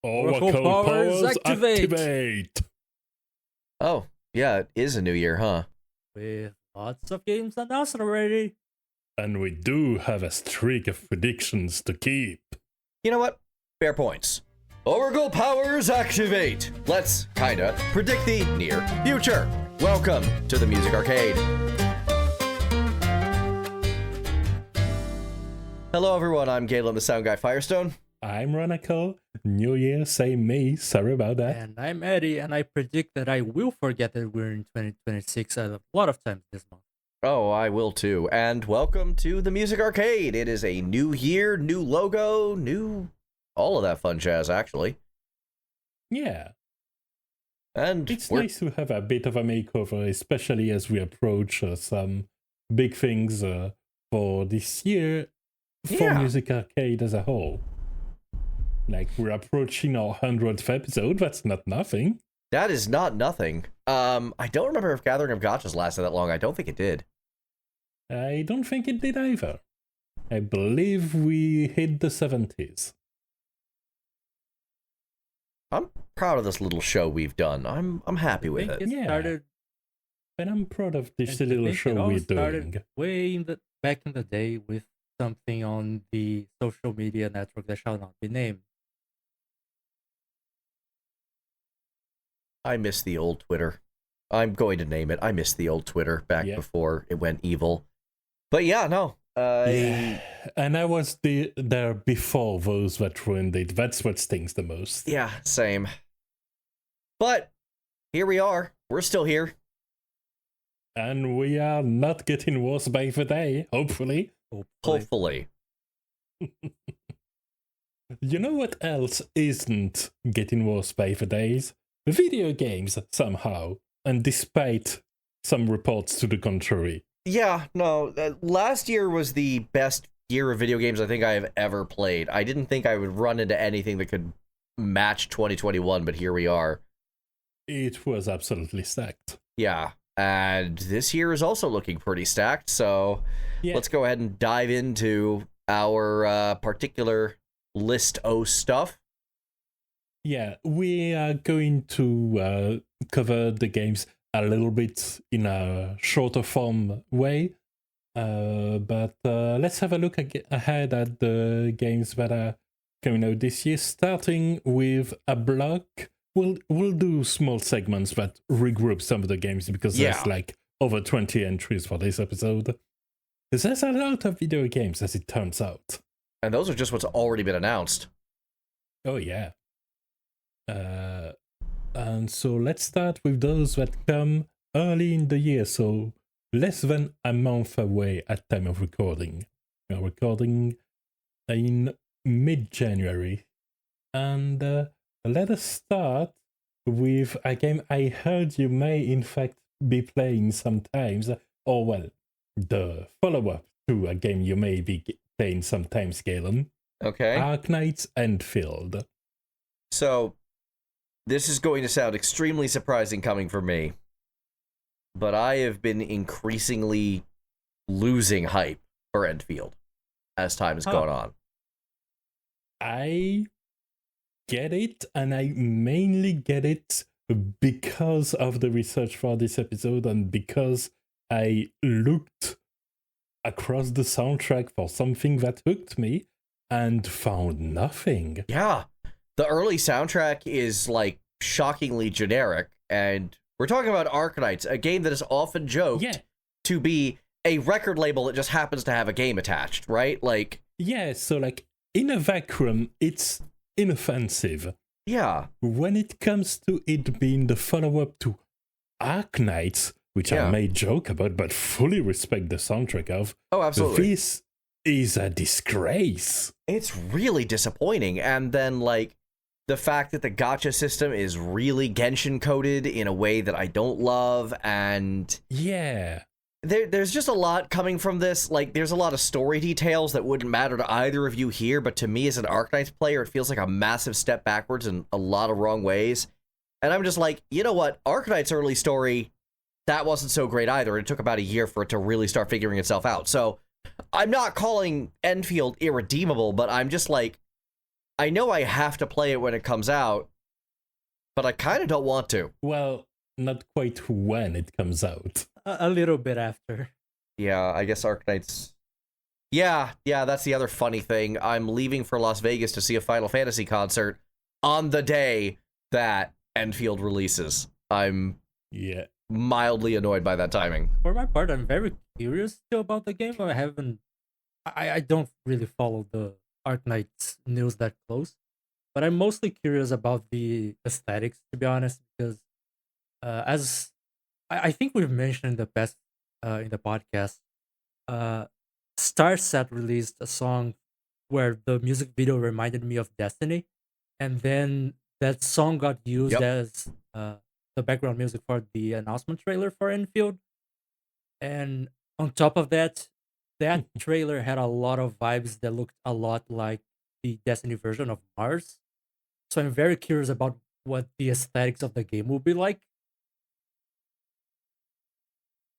Oracle powers activate! Oh, yeah, it is a new year, huh? With lots of games announced already. And we do have a streak of predictions to keep. You know what? Fair points. Oracle powers activate! Let's, kinda, predict the near future. Welcome to the Music Arcade. Hello everyone, I'm Galen, the SoundGuy Firestone. I'm Ranakel. New Year, same me. Sorry about that. And I'm Eddie, and I predict that I will forget that we're in 2026 a lot of times this month. Oh, I will too. And welcome to the Music Arcade. It is a new year, new logo, new... all of that fun jazz, actually. Yeah. And it's nice to have a bit of a makeover, especially as we approach some big things for this year for Music Arcade as a whole. Like, we're approaching our 100th episode. That's not nothing. That is not nothing. I don't remember if Gathering of Gotchas lasted that long. I don't think it did. I don't think it did either. I believe we hit the 70s. I'm proud of this little show we've done. I'm happy with it. Started, and I'm proud of this little show we're doing. Back in the day with something on the social media network that shall not be named. I miss the old Twitter. I'm going to name it. I miss the old Twitter back before it went evil. But yeah, no. And I was there before those that ruined it. That's what stings the most. Yeah, same. But here we are. We're still here. And we are not getting worse by the day, hopefully. Hopefully. You know what else isn't getting worse by the days? Video games, somehow. And despite some reports to the contrary. Yeah, no, last year was the best year of video games I think I have ever played. I didn't think I would run into anything that could match 2021, but here we are. It was absolutely stacked. Yeah, and this year is also looking pretty stacked, so let's go ahead and dive into our particular list O stuff. Yeah, we are going to cover the games a little bit in a shorter form way, but let's have a look ahead at the games that are coming out this year, starting with a block. We'll do small segments that regroup some of the games because there's like over 20 entries for this episode. There's a lot of video games, as it turns out. And those are just what's already been announced. Oh, yeah. And so let's start with those that come early in the year, so less than a month away at time of recording. We're recording in mid-January. And let us start with a game I heard you may in fact be playing sometimes, or well, the follow-up to a game you may be playing sometimes, Galen. Okay. Arknight's Endfield. So, this is going to sound extremely surprising coming from me, but I have been increasingly losing hype for Endfield as time has gone on. I get it, and I mainly get it because of the research for this episode and because I looked across the soundtrack for something that hooked me and found nothing. Yeah. The early soundtrack is, like, shockingly generic, and we're talking about Arknights, a game that is often joked to be a record label that just happens to have a game attached, right? Like... Yeah, so, like, in a vacuum, it's inoffensive. Yeah. When it comes to it being the follow-up to Arknights, which I may joke about, but fully respect the soundtrack of... Oh, absolutely. This is a disgrace. It's really disappointing, and then, like... the fact that the gacha system is really Genshin coded in a way that I don't love, and there's just a lot coming from this. Like, there's a lot of story details that wouldn't matter to either of you here, but to me as an Arknights player, it feels like a massive step backwards in a lot of wrong ways. And I'm just like, you know what? Arknights' early story, that wasn't so great either. It took about a year for it to really start figuring itself out. So I'm not calling Endfield irredeemable, but I'm just like, I know I have to play it when it comes out, but I kind of don't want to. Well, not quite when it comes out. A little bit after. Yeah, I guess Arknight's... Yeah, that's the other funny thing. I'm leaving for Las Vegas to see a Final Fantasy concert on the day that Enfield releases. I'm mildly annoyed by that timing. For my part, I'm very curious still about the game. I don't really follow the Arknight's news that close, but I'm mostly curious about the aesthetics, to be honest, because as I think we've mentioned in the past in the podcast, Starset released a song where the music video reminded me of Destiny, and then that song got used as the background music for the announcement trailer for Enfield. And on top of that, that trailer had a lot of vibes that looked a lot like the Destiny version of Mars. So I'm very curious about what the aesthetics of the game will be like.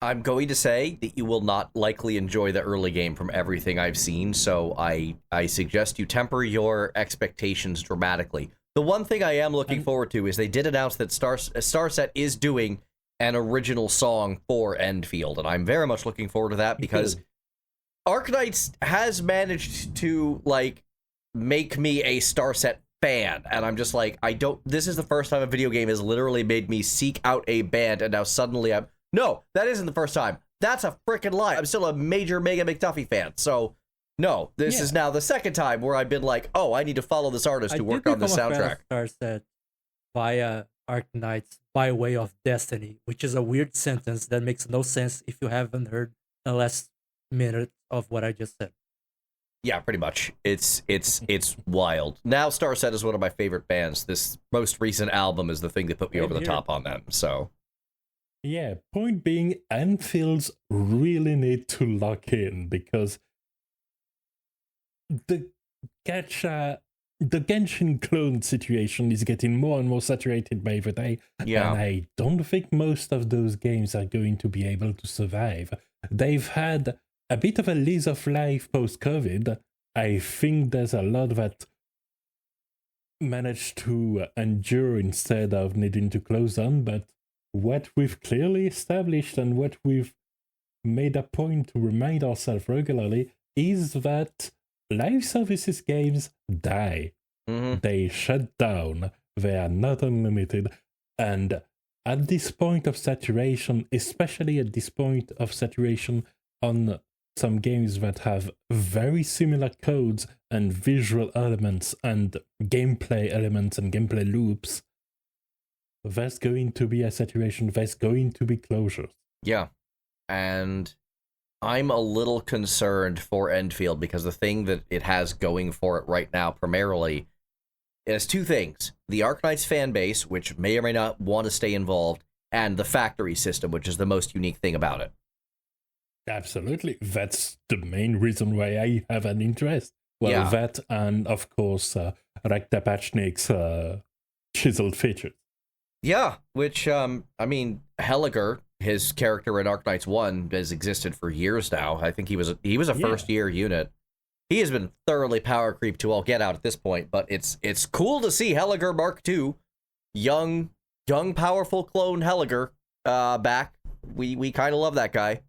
I'm going to say that you will not likely enjoy the early game from everything I've seen, so I suggest you temper your expectations dramatically. The one thing I am looking forward to is they did announce that Starset is doing an original song for Enfield, and I'm very much looking forward to that because Arknights has managed to, like, make me a Starset fan, and I'm just like, this is the first time a video game has literally made me seek out a band, and now suddenly no, that isn't the first time. That's a freaking lie. I'm still a major Mega McDuffie fan, so no, this is now the second time where I've been like, oh, I need to follow this artist who worked on the soundtrack. Starset via Arknights by way of Destiny, which is a weird sentence that makes no sense if you haven't heard the last minute of what I just said. Yeah, pretty much. It's wild. Now Starset is one of my favorite bands. This most recent album is the thing that put me over the top on them, so... Yeah, point being, Enfields really need to lock in because the Genshin clone situation is getting more and more saturated by the day, and I don't think most of those games are going to be able to survive. They've had a bit of a lease of life post-COVID. I think there's a lot that managed to endure instead of needing to close down, but what we've clearly established and what we've made a point to remind ourselves regularly is that live services games die. Mm-hmm. They shut down. They are not unlimited. And at this point of saturation, especially at this point of saturation on some games that have very similar codes and visual elements and gameplay elements and gameplay loops, there's going to be a saturation, there's going to be closures. Yeah, and I'm a little concerned for Enfield because the thing that it has going for it right now primarily is two things. The Arknights fan base, which may or may not want to stay involved, and the factory system, which is the most unique thing about it. Absolutely. That's the main reason why I have an interest. Well, that and, of course, Rekta Pachnik's chiseled features. Yeah, which, I mean, Helliger, his character in Arknights 1, has existed for years now. I think he was a first-year unit. He has been thoroughly power creep to all get out at this point, but it's cool to see Helliger Mark II, young, powerful clone Helliger, back. We kind of love that guy.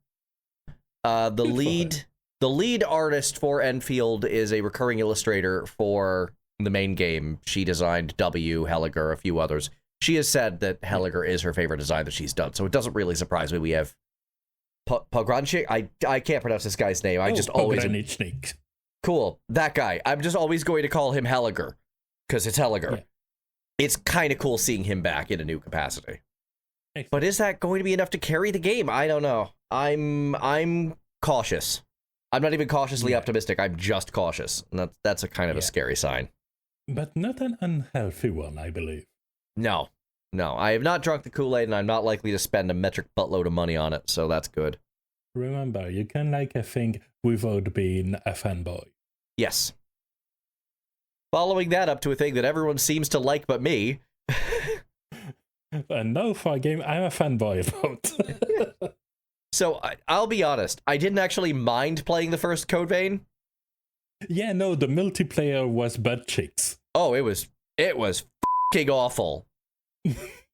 The lead artist for Enfield is a recurring illustrator for the main game. She designed W, Helliger, a few others. She has said that Helliger is her favorite design that she's done, so it doesn't really surprise me. We have Pogranchik. I can't pronounce this guy's name. I just always... Cool, that guy. I'm just always going to call him Helliger, because it's Helliger. Yeah. It's kind of cool seeing him back in a new capacity. Excellent. But is that going to be enough to carry the game? I don't know. I'm cautious. I'm not even cautiously optimistic. I'm just cautious. And that's a kind of a scary sign. But not an unhealthy one, I believe. No. I have not drunk the Kool-Aid, and I'm not likely to spend a metric buttload of money on it, so that's good. Remember, you can like a thing without being a fanboy. Yes. Following that up to a thing that everyone seems to like but me. And no, for a game I'm a fanboy about. So, I'll be honest, I didn't actually mind playing the first Code Vein. Yeah, no, the multiplayer was butt cheeks. Oh, it was f***ing awful.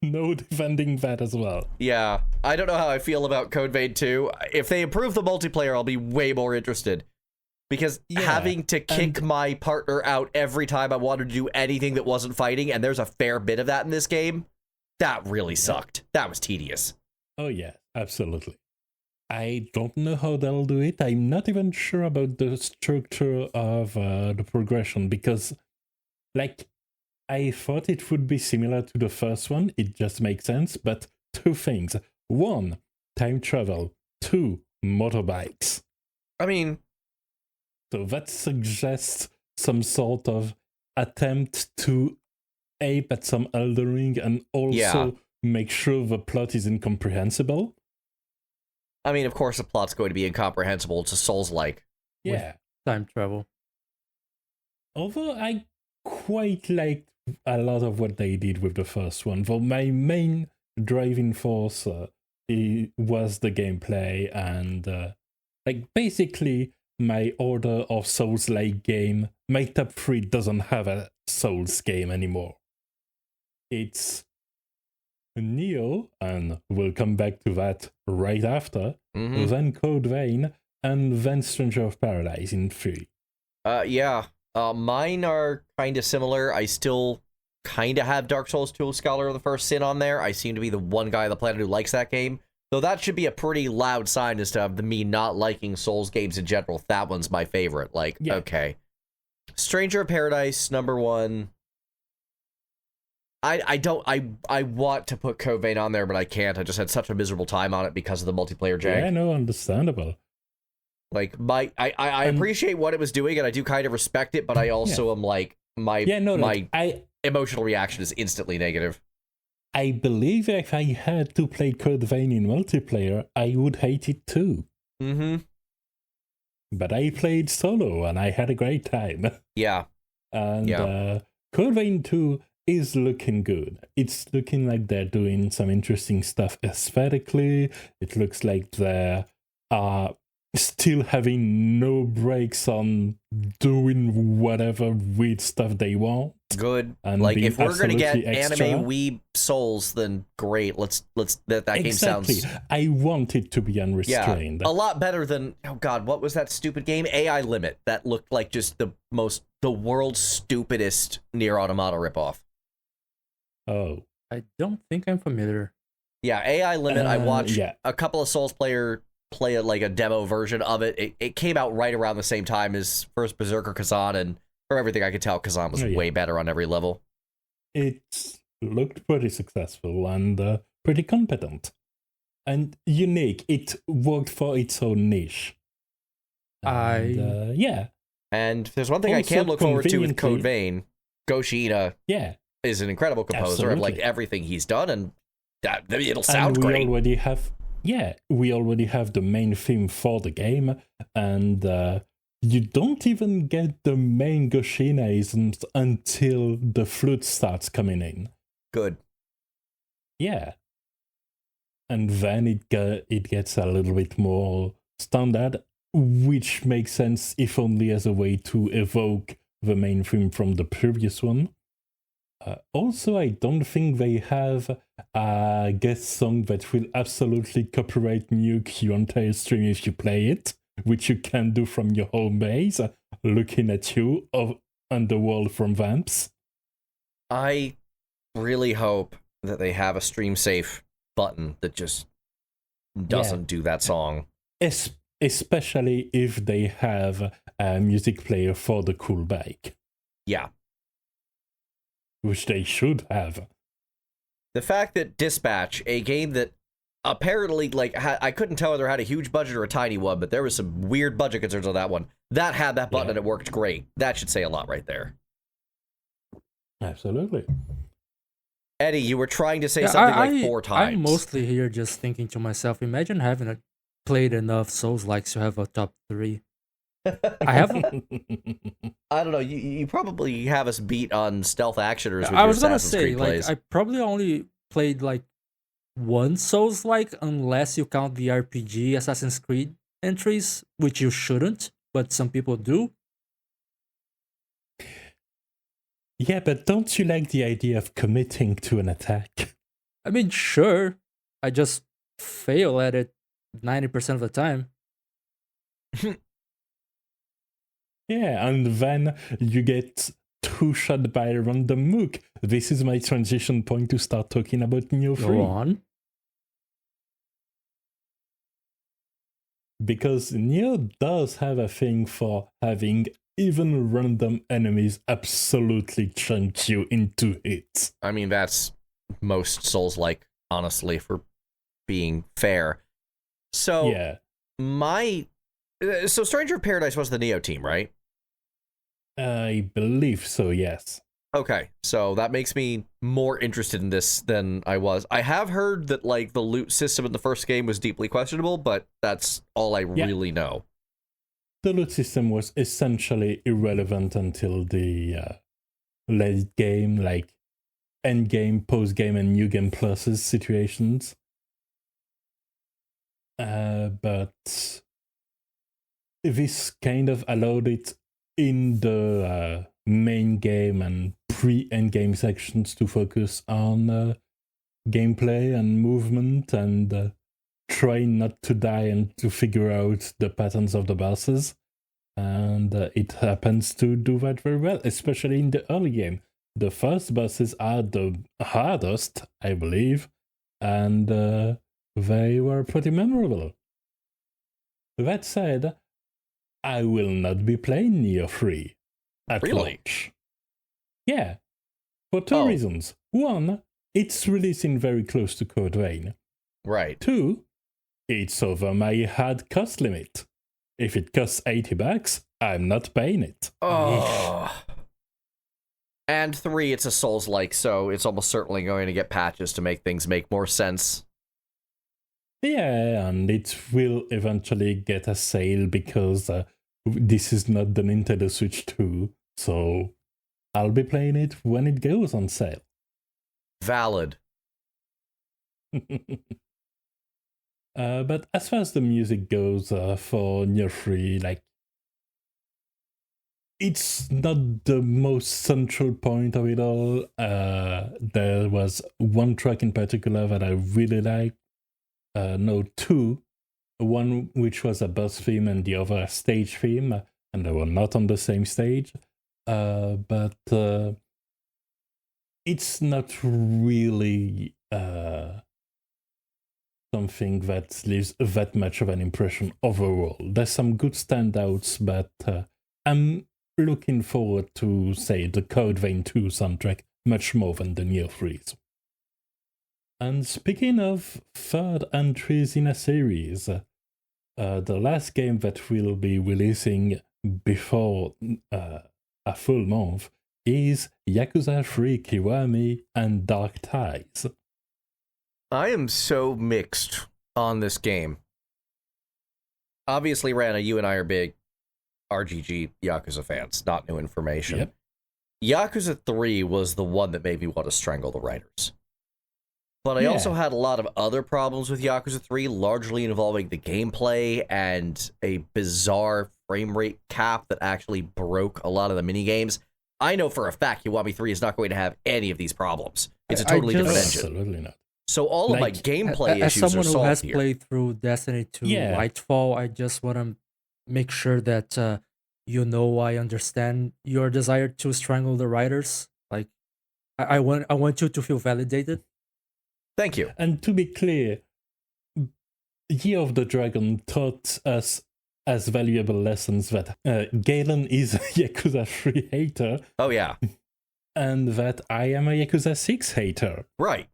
No defending that as well. Yeah, I don't know how I feel about Code Vein 2. If they improve the multiplayer, I'll be way more interested. Because having to kick my partner out every time I wanted to do anything that wasn't fighting, and there's a fair bit of that in this game, that really sucked. That was tedious. Oh yeah, absolutely. I don't know how they'll do it. I'm not even sure about the structure of the progression, because, like, I thought it would be similar to the first one. It just makes sense. But two things. One, time travel. Two, motorbikes. I mean... So that suggests some sort of attempt to ape at some Elden Ring and also make sure the plot is incomprehensible. I mean, of course the plot's going to be incomprehensible. It's a Souls-like. Yeah. With time travel. Although I quite liked a lot of what they did with the first one. For my main driving force was the gameplay, and like basically my order of Souls-like game, my top 3 doesn't have a Souls game anymore. It's Neo, and we'll come back to that right after, then Code Vein, and then Stranger of Paradise in 3. Yeah. Mine are kind of similar. I still kind of have Dark Souls 2 Scholar of the First Sin on there. I seem to be the one guy on the planet who likes that game. Though that should be a pretty loud sign as to me not liking Souls games in general. That one's my favorite. Like, okay. Stranger of Paradise, number 1. I want to put Code Vein on there, but I can't. I just had such a miserable time on it because of the multiplayer jank. Yeah, no, understandable. Like, I appreciate what it was doing, and I do kind of respect it, but I also am like, my emotional reaction is instantly negative. I believe if I had to play Code Vein in multiplayer, I would hate it too. But I played solo, and I had a great time. Yeah. And Code Vein 2 is looking good. It's looking like they're doing some interesting stuff aesthetically. It looks like they're still having no breaks on doing whatever weird stuff they want. Good. And like, if we're gonna get extra, anime weeb Souls, then great. Let's that game sounds. I want it to be unrestrained. Yeah, a lot better than, oh god, what was that stupid game? AI Limit. That looked like just the world's stupidest Nier Automata ripoff. Oh, I don't think I'm familiar. Yeah, AI Limit. I watched a couple of Souls play like a demo version of it. It came out right around the same time as first Berserker Kazan, and for everything I could tell, Kazan was way better on every level. It looked pretty successful and pretty competent. And unique. It worked for its own niche. And, And there's one thing I can look forward to with Code Vein. Go Shiina is an incredible composer. I've liked everything he's done, and it'll sound great. We already have the main theme for the game, and you don't even get the main Goshina-isms until the flute starts coming in. Good. Yeah. And then it gets a little bit more standard, which makes sense if only as a way to evoke the main theme from the previous one. Also, I don't think they have a guest song that will absolutely copyright nuke your entire stream if you play it, which you can do from your home base, looking at you of Underworld from Vamps. I really hope that they have a stream safe button that just doesn't do that song. Especially if they have a music player for the cool bike. Yeah. Which they should have. The fact that Dispatch, a game that apparently, like, I couldn't tell whether it had a huge budget or a tiny one, but there was some weird budget concerns on that one. That had that button and it worked great. That should say a lot right there. Absolutely. Eddie, you were trying to say something like 4 times. I'm mostly here just thinking to myself, imagine having played enough Souls-likes to have a top 3. I haven't. I don't know. You probably have us beat on stealth actioners. With I was your gonna Assassin's say, Creed like, plays. I probably only played like one Souls-like, unless you count the RPG Assassin's Creed entries, which you shouldn't, but some people do. Yeah, but don't you like the idea of committing to an attack? I mean, sure. I just fail at it 90% of the time. Yeah, and then you get two-shot by a random mook. This is my transition point to start talking about Neo 3. Go on. Because Neo does have a thing for having even random enemies absolutely chunk you into hits. I mean, that's most Souls-like, honestly, for being fair. So, yeah. So Stranger of Paradise was the Neo team, right? I believe so, yes. Okay, so that makes me more interested in this than I was. I have heard that, like, the loot system in the first game was deeply questionable, but that's all I really know. The loot system was essentially irrelevant until the late game, like end game, post game, and new game pluses situations. But this kind of allowed it in the main game and pre-end game sections to focus on gameplay and movement and try not to die and to figure out the patterns of the bosses. And it happens to do that very well, especially in the early game. The first bosses are the hardest, I believe, and they were pretty memorable. That said, I will not be playing Neo 3 at launch. Yeah, for two reasons. One, it's releasing very close to Code Vein. Right. Two, it's over my hard cost limit. If it costs $80, I'm not paying it. Oh. And three, it's a Souls-like, so it's almost certainly going to get patches to make things make more sense. Yeah, and it will eventually get a sale because this is not the Nintendo Switch 2, so I'll be playing it when it goes on sale. Valid. But as far as the music goes for Neo 3, like, it's not the most central point of it all. There was one track in particular that I really liked. No, two. One which was a boss theme and the other a stage theme, and they were not on the same stage. But it's not really something that leaves that much of an impression overall. There's some good standouts, but I'm looking forward to, say, the Code Vein 2 soundtrack much more than the Neo 3's. And speaking of third entries in a series, the last game that we'll be releasing before a full month is Yakuza 3 Kiwami and Dark Ties. I am so mixed on this game. Obviously, Rana, you and I are big RGG Yakuza fans, not new information. Yep. Yakuza 3 was the one that made me want to strangle the writers. But I also had a lot of other problems with Yakuza 3, largely involving the gameplay and a bizarre frame rate cap that actually broke a lot of the minigames. I know for a fact Kiwami 3 is not going to have any of these problems. It's a totally different engine. Absolutely not. So all of my gameplay issues as someone are solved who has here. played through Destiny 2 Lightfall, I just want to make sure that I understand your desire to strangle the writers. Like, I want you to feel validated. Thank you. And to be clear, Year of the Dragon taught us as valuable lessons that Galen is a Yakuza 3 hater. Oh, yeah. And that I am a Yakuza 6 hater. Right.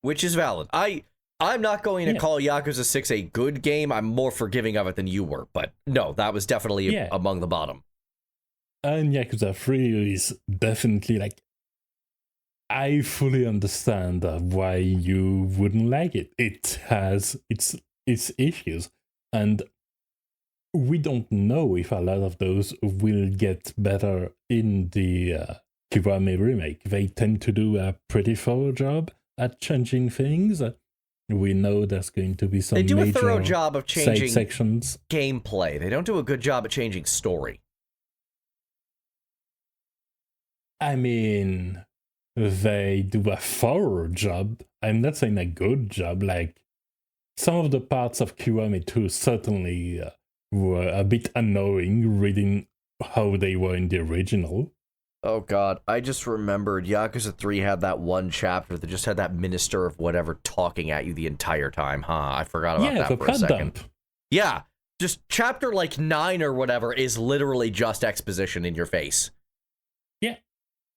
Which is valid. I'm not going to call Yakuza 6 a good game. I'm more forgiving of it than you were. But no, that was definitely among the bottom. And Yakuza 3 is definitely like... I fully understand why you wouldn't like it. It has its issues. And we don't know if a lot of those will get better in the Kiwami remake. They tend to do a pretty thorough job at changing things. We know there's going to be some They do major a thorough job of changing sections. Gameplay. They don't do a good job at changing story. I mean, they do a thorough job. I'm not saying a good job. Like, some of the parts of Kiwami 2 certainly were a bit annoying reading how they were in the original. Oh god, I just remembered Yakuza 3 had that one chapter that just had that minister of whatever talking at you the entire time, huh? I forgot about that for a second. Dump. Yeah, just chapter like 9 or whatever is literally just exposition in your face. Yeah.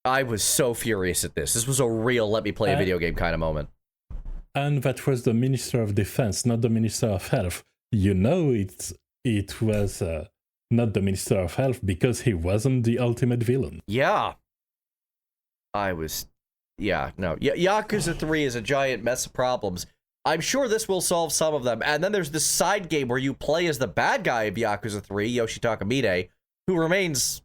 I was so furious at this. This was a real let me play a video game kind of moment. And that was the Minister of Defense, not the Minister of Health. You know it was not the Minister of Health because he wasn't the ultimate villain. Yeah. Yakuza 3 is a giant mess of problems. I'm sure this will solve some of them. And then there's this side game where you play as the bad guy of Yakuza 3, Yoshitaka Mine, who remains,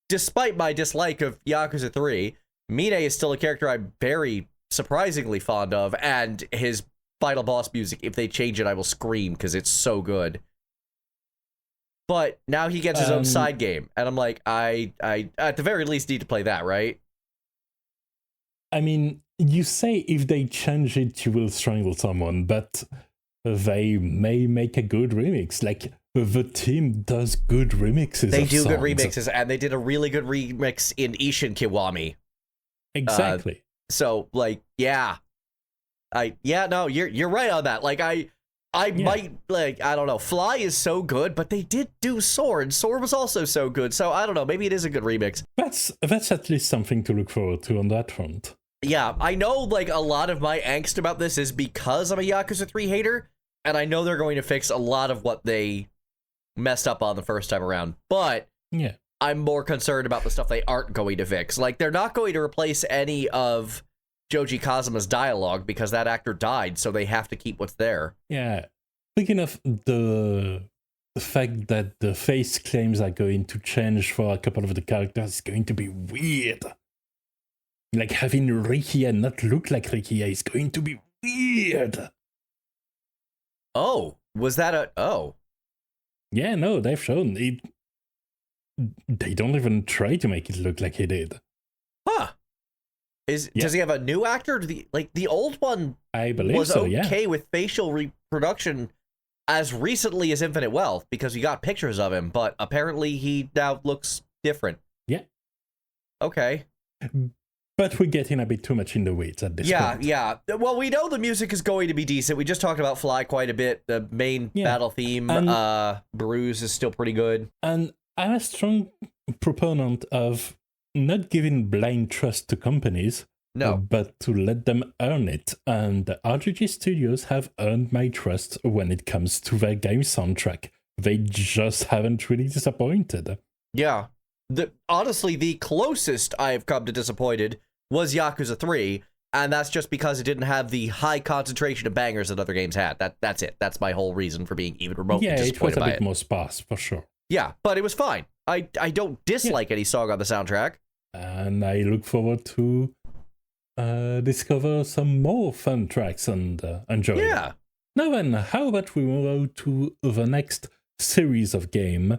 despite my dislike of Yakuza 3, Mine is still a character I'm very surprisingly fond of, and his final boss music, if they change it, I will scream because it's so good. But now he gets his own side game, and I'm like, I at the very least need to play that, right? I mean, you say if they change it, you will strangle someone, but they may make a good remix. Like, the team does good remixes. They do songs. Good remixes, and they did a really good remix in Ishin Kiwami. Exactly. So, like, you're right on that. Like, I might, like, I don't know, Fly is so good, but they did do Sword. Sword was also so good, so I don't know, maybe it is a good remix. That's at least something to look forward to on that front. Yeah, I know, like, a lot of my angst about this is because I'm a Yakuza 3 hater, and I know they're going to fix a lot of what they messed up on the first time around, but yeah, I'm more concerned about the stuff they aren't going to fix. Like, they're not going to replace any of Joji Kazuma's dialogue because that actor died, so they have to keep what's there. Yeah. Speaking of the fact that the face claims are going to change for a couple of the characters is going to be weird. Like, having Rikia not look like Rikia is going to be weird. Oh, was that oh. Yeah, no, they've shown it. They don't even try to make it look like he did. Huh. Does he have a new actor? The old one I believe was so, okay with facial reproduction as recently as Infinite Wealth because we got pictures of him, but apparently he now looks different. Yeah. Okay. But we're getting a bit too much in the weeds at this point. Yeah. Well, we know the music is going to be decent. We just talked about Fly quite a bit. The main battle theme, Bruise, is still pretty good. And I'm a strong proponent of not giving blind trust to companies, but to let them earn it. And RGG Studios have earned my trust when it comes to their game soundtrack. They just haven't really disappointed. Yeah. Honestly, the closest I've come to disappointed was Yakuza 3, and that's just because it didn't have the high concentration of bangers that other games had. That's it. That's my whole reason for being even remotely disappointed by it. Yeah, it was a bit more sparse, for sure. Yeah, but it was fine. I don't dislike any song on the soundtrack. And I look forward to discover some more fun tracks and enjoy them. Yeah. Now then, how about we move on to the next series of game?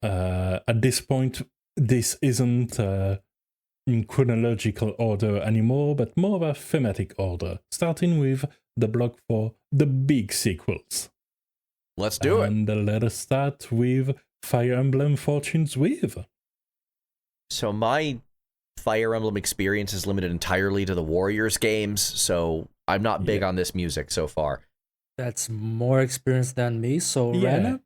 At this point, this isn't in chronological order anymore, but more of a thematic order, starting with the block for the big sequels. Let's do it. And let us start with Fire Emblem Fortune's Weave. So my Fire Emblem experience is limited entirely to the Warriors games, so I'm not big on this music so far. That's more experience than me, so Rana,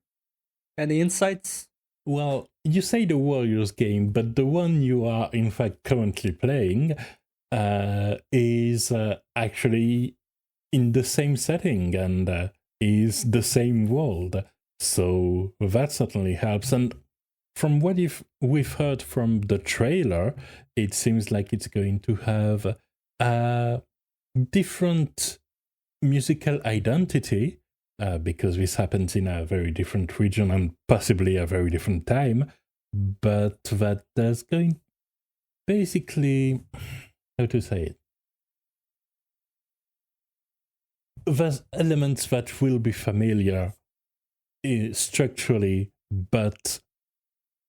any insights? Well, you say the Warriors game, but the one you are in fact currently playing is actually in the same setting and is the same world. So that certainly helps. And from what we've heard from the trailer, it seems like it's going to have a different musical identity, because this happens in a very different region and possibly a very different time, but that there's going basically, how to say it? There's elements that will be familiar structurally, but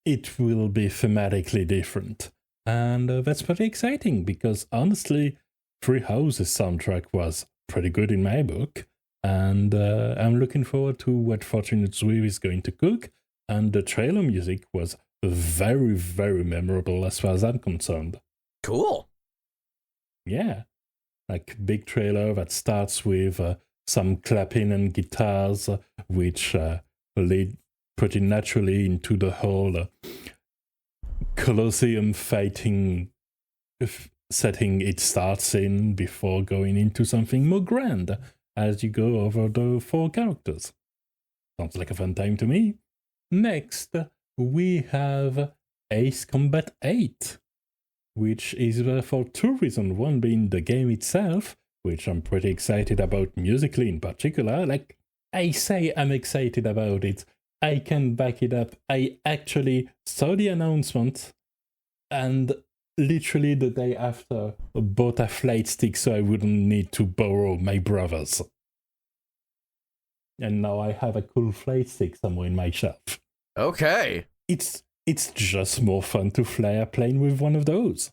it will be thematically different. And that's pretty exciting because honestly, Three Houses soundtrack was pretty good in my book. And I'm looking forward to what Fortunate Sweep is going to cook. And the trailer music was very, very memorable as far as I'm concerned. Cool. Yeah. Like big trailer that starts with some clapping and guitars, which lead pretty naturally into the whole Colosseum fighting setting it starts in before going into something more grand as you go over the 4 characters. Sounds like a fun time to me. Next, we have Ace Combat 8, which is for 2 reasons. One being the game itself, which I'm pretty excited about musically in particular. Like, I say I'm excited about it. I can back it up. I actually saw the announcement and literally the day after bought a flight stick so I wouldn't need to borrow my brother's. And now I have a cool flight stick somewhere in my shelf. Okay. It's just more fun to fly a plane with one of those.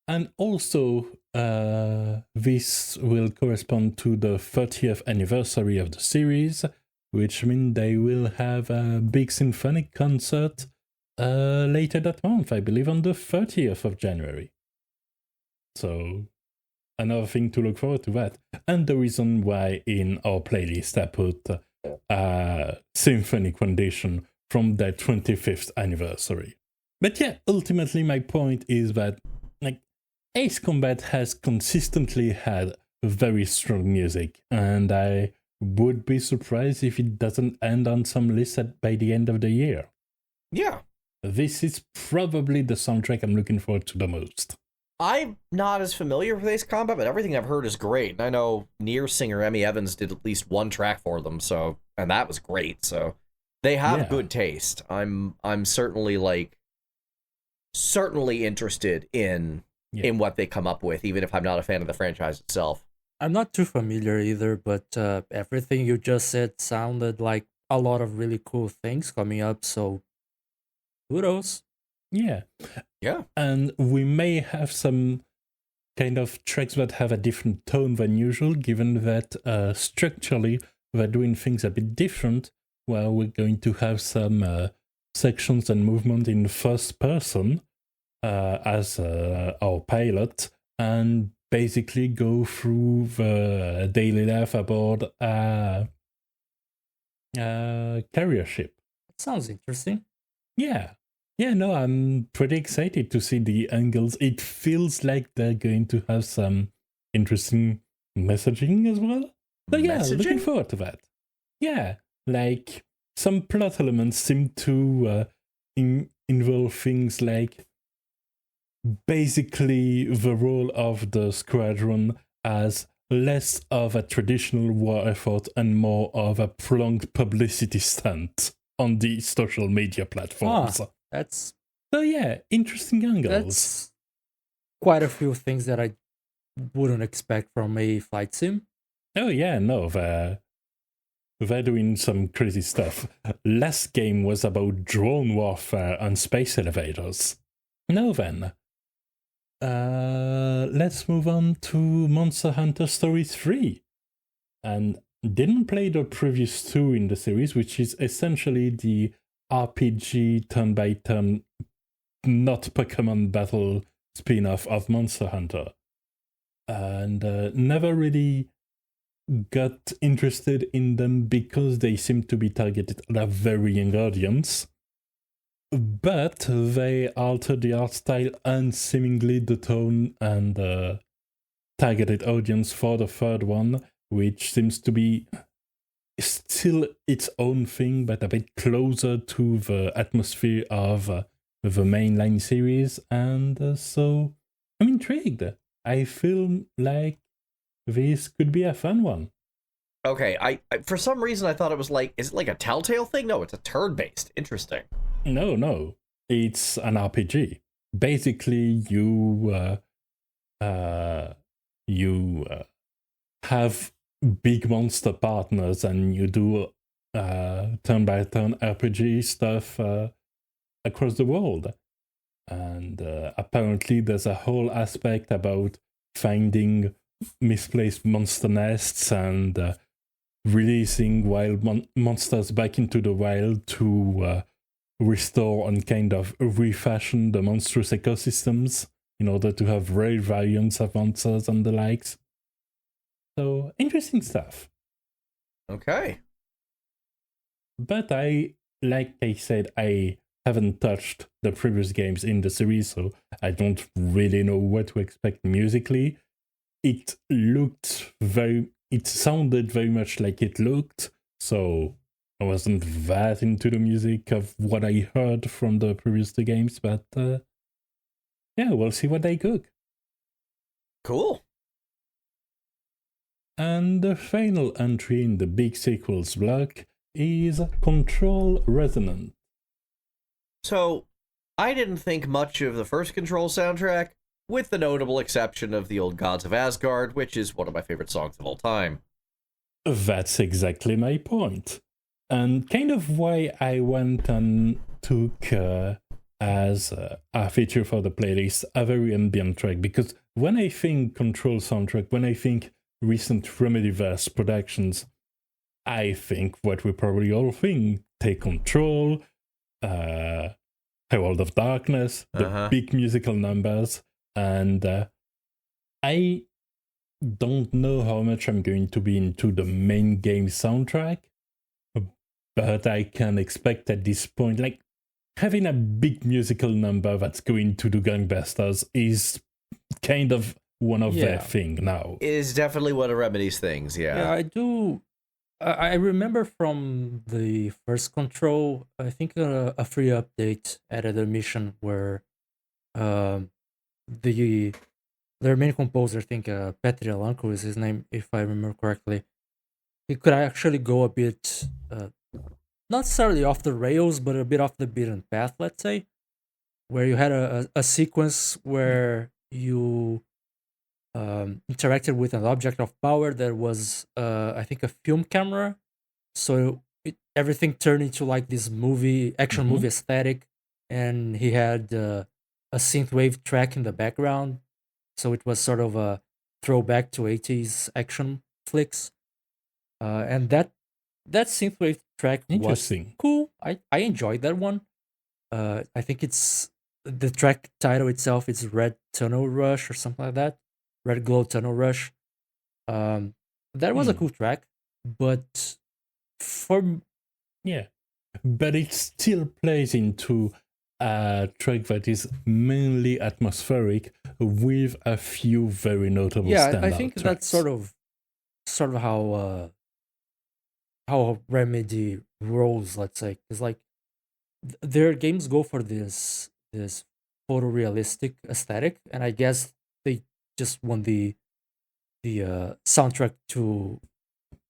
And also, this will correspond to the 30th anniversary of the series, which means they will have a big symphonic concert later that month, I believe on the 30th of January. So, another thing to look forward to that. And the reason why in our playlist I put a symphonic rendition from their 25th anniversary. But yeah, ultimately my point is that like Ace Combat has consistently had very strong music, and I would be surprised if it doesn't end on some list by the end of the year. Yeah. This is probably the soundtrack I'm looking forward to the most. I'm not as familiar with Ace Combat, but everything I've heard is great. And I know Nier singer Emmy Evans did at least one track for them, and that was great. So they have good taste. I'm certainly interested in what they come up with, even if I'm not a fan of the franchise itself. I'm not too familiar either, but everything you just said sounded like a lot of really cool things coming up, so kudos. Yeah. Yeah. And we may have some kind of tracks that have a different tone than usual, given that structurally we're doing things a bit different, where we're going to have some sections and movement in first person as our pilot, and basically go through the daily life aboard a carrier ship. That sounds interesting. Yeah. Yeah, no, I'm pretty excited to see the angles. It feels like they're going to have some interesting messaging as well. So yeah, looking forward to that. Yeah, like some plot elements seem to involve things like basically the role of the squadron as less of a traditional war effort and more of a prolonged publicity stunt on the social media platforms. That's so yeah, interesting angles. That's quite a few things that I wouldn't expect from a flight sim. Oh yeah, no, they're doing some crazy stuff. Last game was about drone warfare and space elevators. Now then, let's move on to Monster Hunter Story 3. And didn't play the previous 2 in the series, which is essentially the RPG turn-by-turn, not Pokemon battle spin-off of Monster Hunter. And never really got interested in them because they seem to be targeted at a very young audience. But they altered the art style and seemingly the tone and targeted audience for the third one, which seems to be still its own thing, but a bit closer to the atmosphere of the mainline series, and so I'm intrigued. I feel like this could be a fun one. Okay, I for some reason I thought it was like, is it like a Telltale thing? No, it's a turn-based. Interesting. No, it's an RPG. Basically, you have big monster partners and you do turn-by-turn RPG stuff across the world. And apparently there's a whole aspect about finding misplaced monster nests and releasing wild monsters back into the wild to restore and kind of refashion the monstrous ecosystems in order to have rare variants of monsters and the likes. So, interesting stuff. Okay. But like I said, I haven't touched the previous games in the series, so I don't really know what to expect musically. It sounded very much like it looked, so I wasn't that into the music of what I heard from the previous two games, but yeah, we'll see what they cook. Cool. And the final entry in the big sequels block is Control Resonant. So, I didn't think much of the first Control soundtrack, with the notable exception of the Old Gods of Asgard, which is one of my favorite songs of all time. That's exactly my point. And kind of why I went and took as a feature for the playlist a very ambient track, because when I think Control soundtrack, when I think recent Remedyverse productions, I think what we probably all think: Take Control, Herald of Darkness, the big musical numbers, and I don't know how much I'm going to be into the main game soundtrack, but I can expect at this point, like, having a big musical number that's going to do gangbusters is kind of one of their thing now. It is definitely one of Remedy's things, Yeah, I do. I remember from the first Control, I think a free update added a mission where their main composer, I think Petri Alanko is his name, if I remember correctly, he could actually go a bit, not necessarily off the rails, but a bit off the beaten path, let's say, where you had a sequence where you interacted with an object of power that was, I think, a film camera. So everything turned into like this action movie aesthetic, and he had a synthwave track in the background. So it was sort of a throwback to 80s action flicks. And that synthwave track was cool. I enjoyed that one. I think it's the track title itself is Red Tunnel Rush or something like that. Red Glow Tunnel Rush. That was a cool track, but but it still plays into a track that is mainly atmospheric with a few very notable standout I think tracks. that's sort of how Remedy rolls, let's say. It's like their games go for this photorealistic aesthetic, and I guess they just want the soundtrack to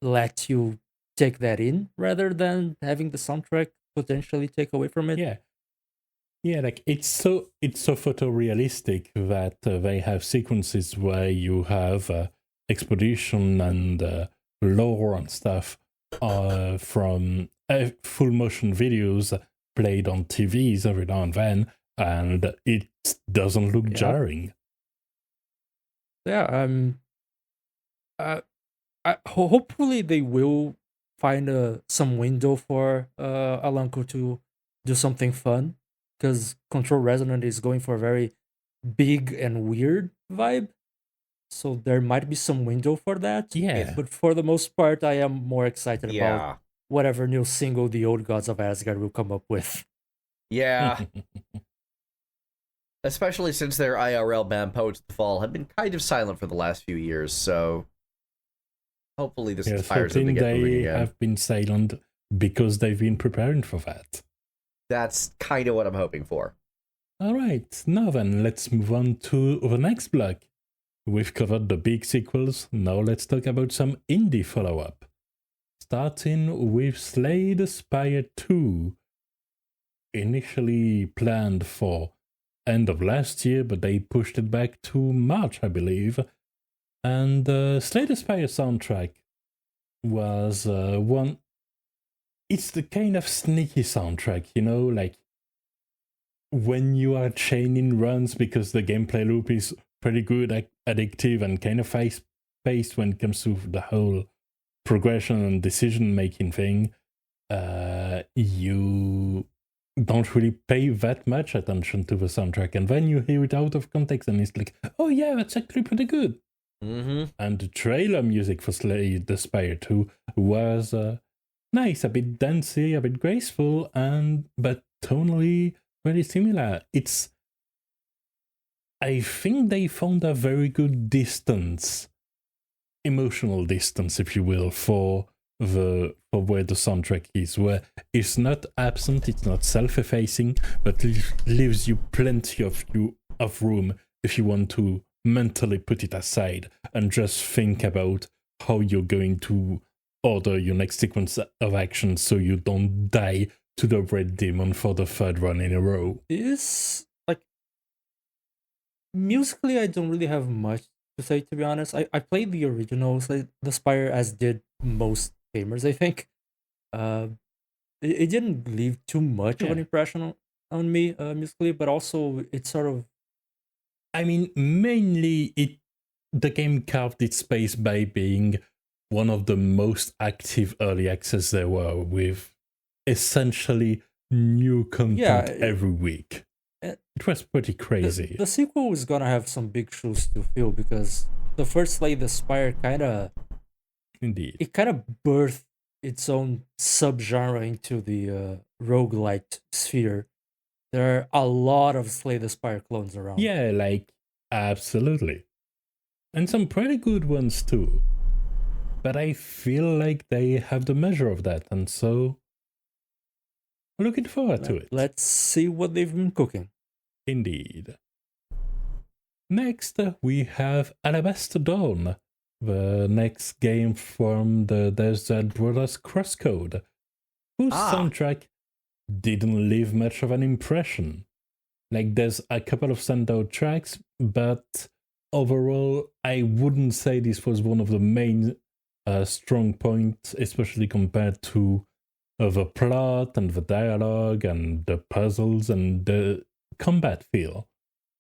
let you take that in rather than having the soundtrack potentially take away from it. Yeah, like it's so photorealistic that they have sequences where you have exposition and lore and stuff from full motion videos played on TVs every now and then, and it doesn't look jarring. Hopefully they will find some window for Alanko to do something fun, because Control Resonant is going for a very big and weird vibe. So there might be some window for that. Yeah. But for the most part, I am more excited about whatever new single the Old Gods of Asgard will come up with. Yeah. Especially since their IRL band Poets of the Fall have been kind of silent for the last few years, so hopefully this inspires them to get moving again. They have been silent because they've been preparing for that. That's kind of what I'm hoping for. All right, now then, let's move on to the next block. We've covered the big sequels, now let's talk about some indie follow-up. Starting with Slay the Spire 2. Initially planned for end of last year, but they pushed it back to March, I believe. And Slay the Spire soundtrack was one... It's the kind of sneaky soundtrack, you know, like when you are chaining runs, because the gameplay loop is pretty good, addictive, and kind of fast-paced when it comes to the whole progression and decision-making thing, you don't really pay that much attention to the soundtrack. And then you hear it out of context and it's like, oh yeah, that's actually pretty good. Mm-hmm. And the trailer music for Slay the Spire 2 was nice, a bit dancey, a bit graceful, but tonally very similar. I think they found a very good distance, emotional distance, if you will, for where the soundtrack is, where it's not absent, it's not self-effacing, but leaves you plenty of room if you want to mentally put it aside and just think about how you're going to order your next sequence of action so you don't die to the red demon for the third run in a row. Musically, I don't really have much to say, to be honest. I played the original the Spire, as did most gamers, I think. It didn't leave too much of an impression on me musically, but also it sort of... I mean, mainly the game carved its space by being one of the most active early access there were, with essentially new content every week. It was pretty crazy. The sequel is gonna have some big shoes to fill, because the first Slay the Spire kind of birthed its own subgenre into the roguelite sphere. There are a lot of Slay the Spire clones around. Yeah, absolutely. And some pretty good ones too. But I feel like they have the measure of that, and so I'm looking forward to it. Let's see what they've been cooking. Indeed. Next, we have Alabaster Dawn, the next game from the Desert Brothers Crosscode, whose soundtrack didn't leave much of an impression. There's a couple of standout tracks, but overall, I wouldn't say this was one of the main strong points, especially compared to the plot and the dialogue and the puzzles and the combat feel.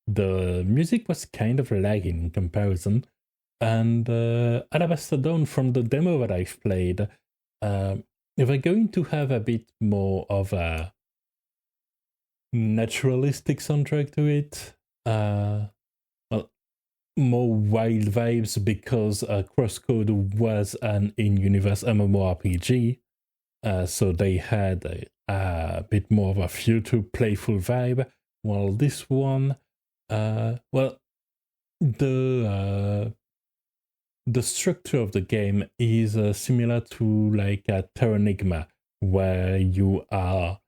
The music was kind of lagging in comparison, and Alabaster Dawn, from the demo that I've played, they're going to have a bit more of a naturalistic soundtrack to it. More wild vibes, because Crosscode was an in-universe MMORPG, so they had a bit more of a future playful vibe, while this one, the structure of the game is similar to a Terranigma, where you are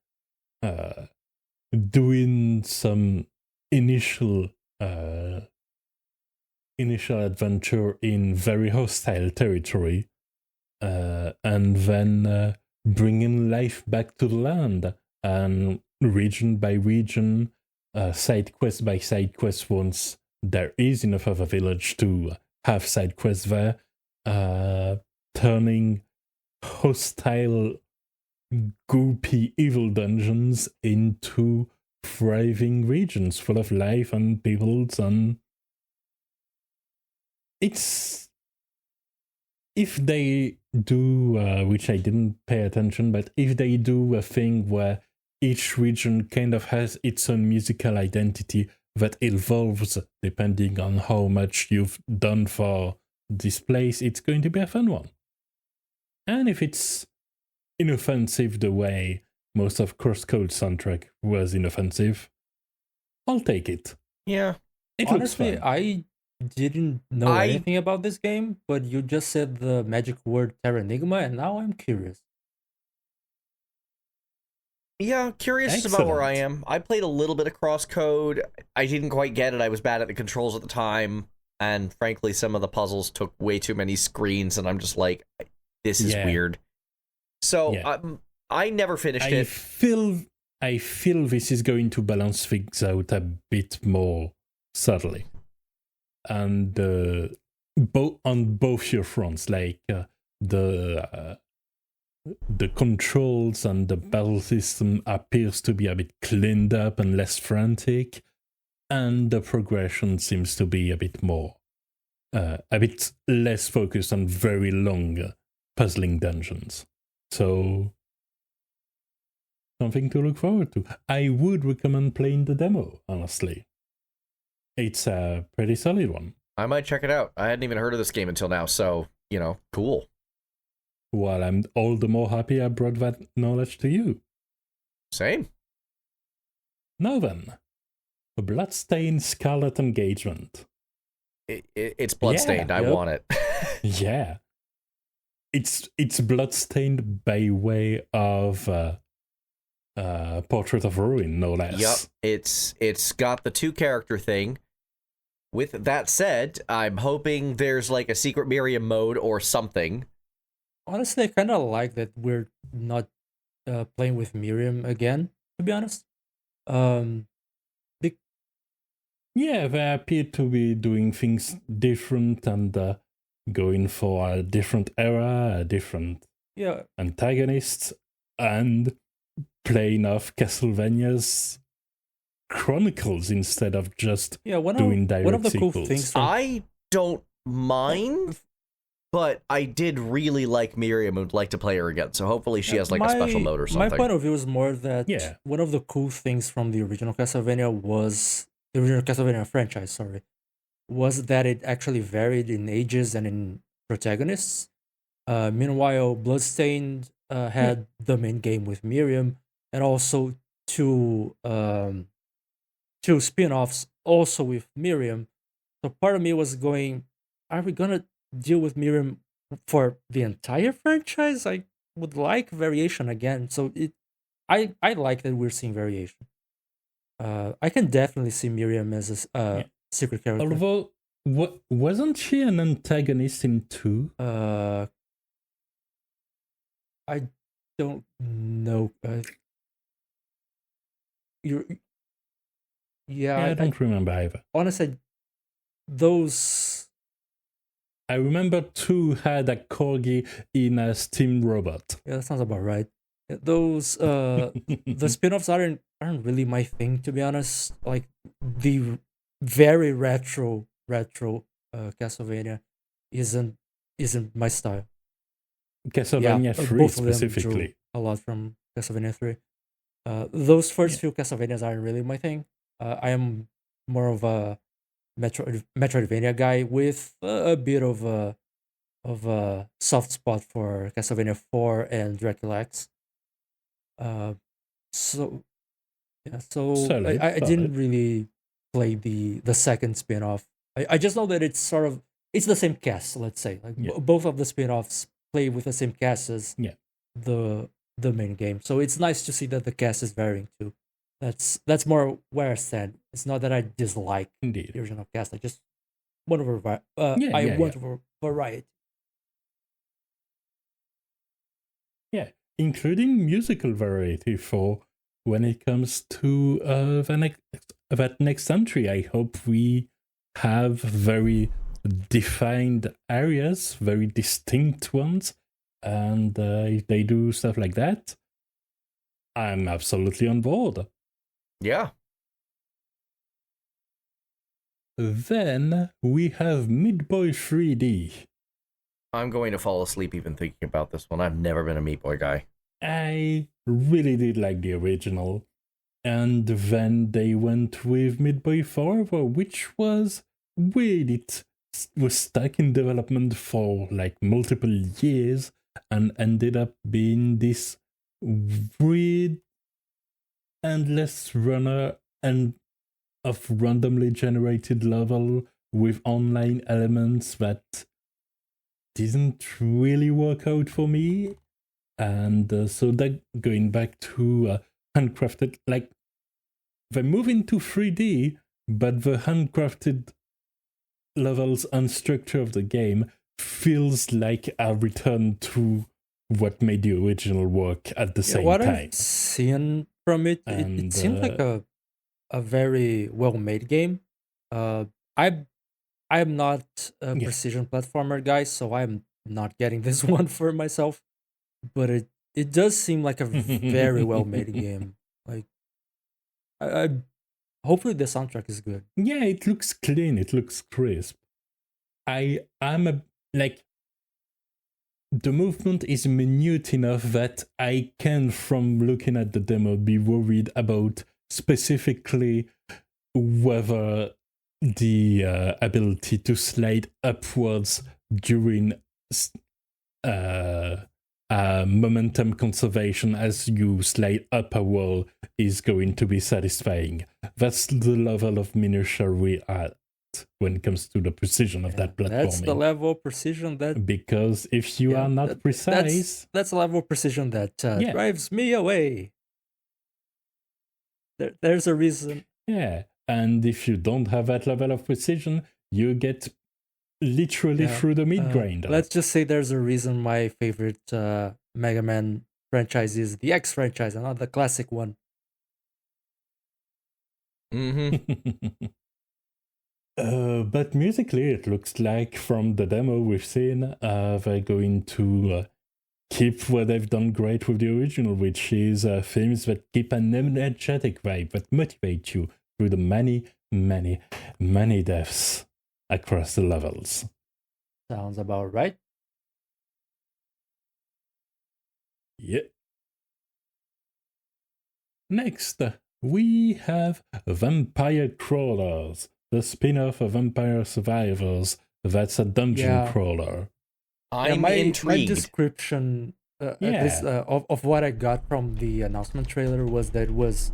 doing some initial adventure in very hostile territory, and then bringing life back to the land, and region by region, side quest by side quest, once there is enough of a village to have side quests there, turning hostile, goopy, evil dungeons into thriving regions full of life and peoples. And it's, if they do, which I didn't pay attention, but if they do a thing where each region kind of has its own musical identity that evolves depending on how much you've done for this place, it's going to be a fun one. And if it's inoffensive the way most of Crosscode soundtrack was inoffensive, I'll take it. Yeah. Honestly, I didn't know anything about this game, but you just said the magic word Terranigma, and now I'm curious. Yeah, curious about where I am. I played a little bit of Crosscode. I didn't quite get it. I was bad at the controls at the time, and frankly, some of the puzzles took way too many screens, and I'm just like, this is weird. So I never finished it. I feel this is going to balance things out a bit more subtly, and on both your fronts, the the controls and the battle system appears to be a bit cleaned up and less frantic, and the progression seems to be a bit more, a bit less focused on very long puzzling dungeons. So, something to look forward to. I would recommend playing the demo, honestly. It's a pretty solid one. I might check it out. I hadn't even heard of this game until now, so, cool. Well, I'm all the more happy I brought that knowledge to you. Same. Now then, a Bloodstained Scarlet Engagement. It's bloodstained. Yeah, I want it. Yeah. It's bloodstained by way of Portrait of Ruin, no less. Yep. It's got the 2-character thing. With that said, I'm hoping there's like a secret Miriam mode or something. Honestly, I kind of like that we're not playing with Miriam again, to be honest. Yeah, they appear to be doing things different and going for a different era, a different antagonists, and playing off Castlevania's Chronicles instead of just doing direct one of the sequels. Cool things I don't mind, but I did really like Miriam and would like to play her again, so hopefully she has like a special mode or something. My point of view is more that one of the cool things from the original Castlevania franchise, was that it actually varied in ages and in protagonists. Meanwhile, Bloodstained had the main game with Miriam, and also two spin-offs also with Miriam. So part of me was going, are we gonna deal with Miriam for the entire franchise? I would like variation again. So I like that we're seeing variation. I can definitely see Miriam as a secret character. Although, wasn't she an antagonist in 2? I don't know. I don't remember either. Honestly, those... I remember 2 had a corgi in a steam robot. Yeah, that sounds about right. Those the spin-offs aren't really my thing, to be honest. Like the very retro Castlevania isn't my style. Castlevania 3 specifically. A lot from Castlevania 3. Those first few Castlevanias aren't really my thing. I am more of a Metroidvania guy with a bit of a soft spot for Castlevania 4 and Dracula X. So I didn't really play the second spin-off. I just know that it's the same cast, let's say. Like both of the spin-offs play with the same cast as the main game. So it's nice to see that the cast is varying too. That's more where I stand. It's not that I dislike the original cast. I just want want variety. Yeah, including musical variety for when it comes to that next entry. I hope we have very defined areas, very distinct ones, and if they do stuff like that, I'm absolutely on board. Yeah. Then we have Meat Boy 3D. I'm going to fall asleep even thinking about this one. I've never been a Meat Boy guy. I really did like the original. And then they went with Meat Boy Forever, which was weird. It was stuck in development for like multiple years and ended up being this weird endless runner and of randomly generated level with online elements that didn't really work out for me. And so that going back to handcrafted, like they move into 3D, but the handcrafted levels and structure of the game feels like a return to what made the original work at the same what time. I've seen from it, it seems like a very well-made game. I'm not a precision platformer guy, so I'm not getting this one for myself. but it does seem like a very well made game. Like, I hopefully the soundtrack is good. Yeah, it looks clean. It looks crisp. I'm like, the movement is minute enough that I can, from looking at the demo, be worried about specifically whether the ability to slide upwards during momentum conservation as you slide up a wall is going to be satisfying. That's the level of minutia we are at when it comes to the precision of that platforming. That's the level of precision that... Because if you are not precise... That's a level of precision that drives me away. There's a reason. Yeah, and if you don't have that level of precision, you get literally through the mid-grind. Let's just say there's a reason my favorite Mega Man franchise is the X franchise and not the classic one. But musically, it looks like from the demo we've seen, they're going to keep what they've done great with the original, which is themes that keep an energetic vibe that motivate you through the many, many, many deaths across the levels. Sounds about right. Yeah. Next, we have Vampire Crawlers, the spin-off of Vampire Survivors. That's a dungeon crawler. I'm intrigued. My description of what I got from the announcement trailer was that it was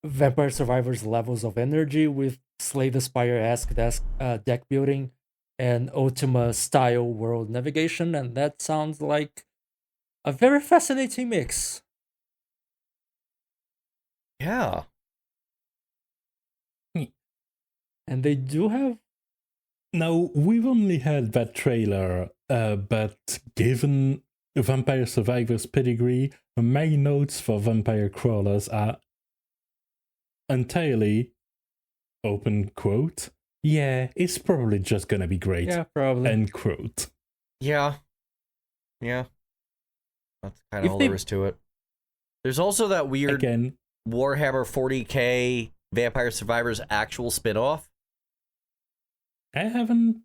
Vampire Survivors levels of energy with Slay the Spire-esque deck building and Ultima style world navigation, and that sounds like a very fascinating mix. Yeah. And they do have... Now, we've only had that trailer, but given Vampire Survivors' pedigree, my notes for Vampire Crawlers are entirely, open quote, yeah, it's probably just gonna be great. Yeah, probably. End quote. Yeah. Yeah. That's kind of all there is to it. There's also that weird Warhammer 40k Vampire Survivors actual spin-off. I haven't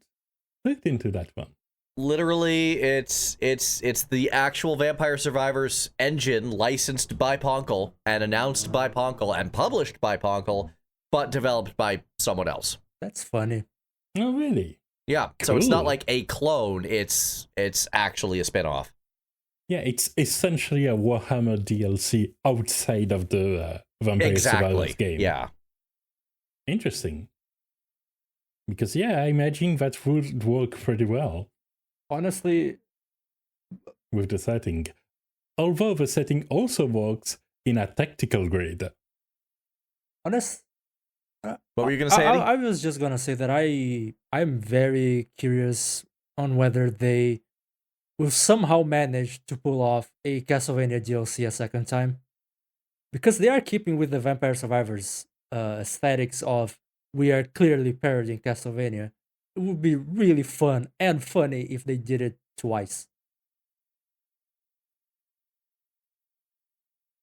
looked into that one. Literally, it's the actual Vampire Survivors engine licensed by Ponkel and announced by Ponkel and published by Ponkel, but developed by someone else. That's funny. Oh, really? Yeah, cool. So it's not like a clone, it's actually a spin-off. Yeah, it's essentially a Warhammer DLC outside of the Vampire Survivors game. Yeah. Interesting. Because, I imagine that would work pretty well. Honestly, with the setting. Although the setting also works in a tactical grid. What were you going to say, Eddie? I was just going to say that I'm very curious on whether they will somehow manage to pull off a Castlevania DLC a second time. Because they are keeping with the Vampire Survivors aesthetics of we are clearly parodying Castlevania. It would be really fun and funny if they did it twice.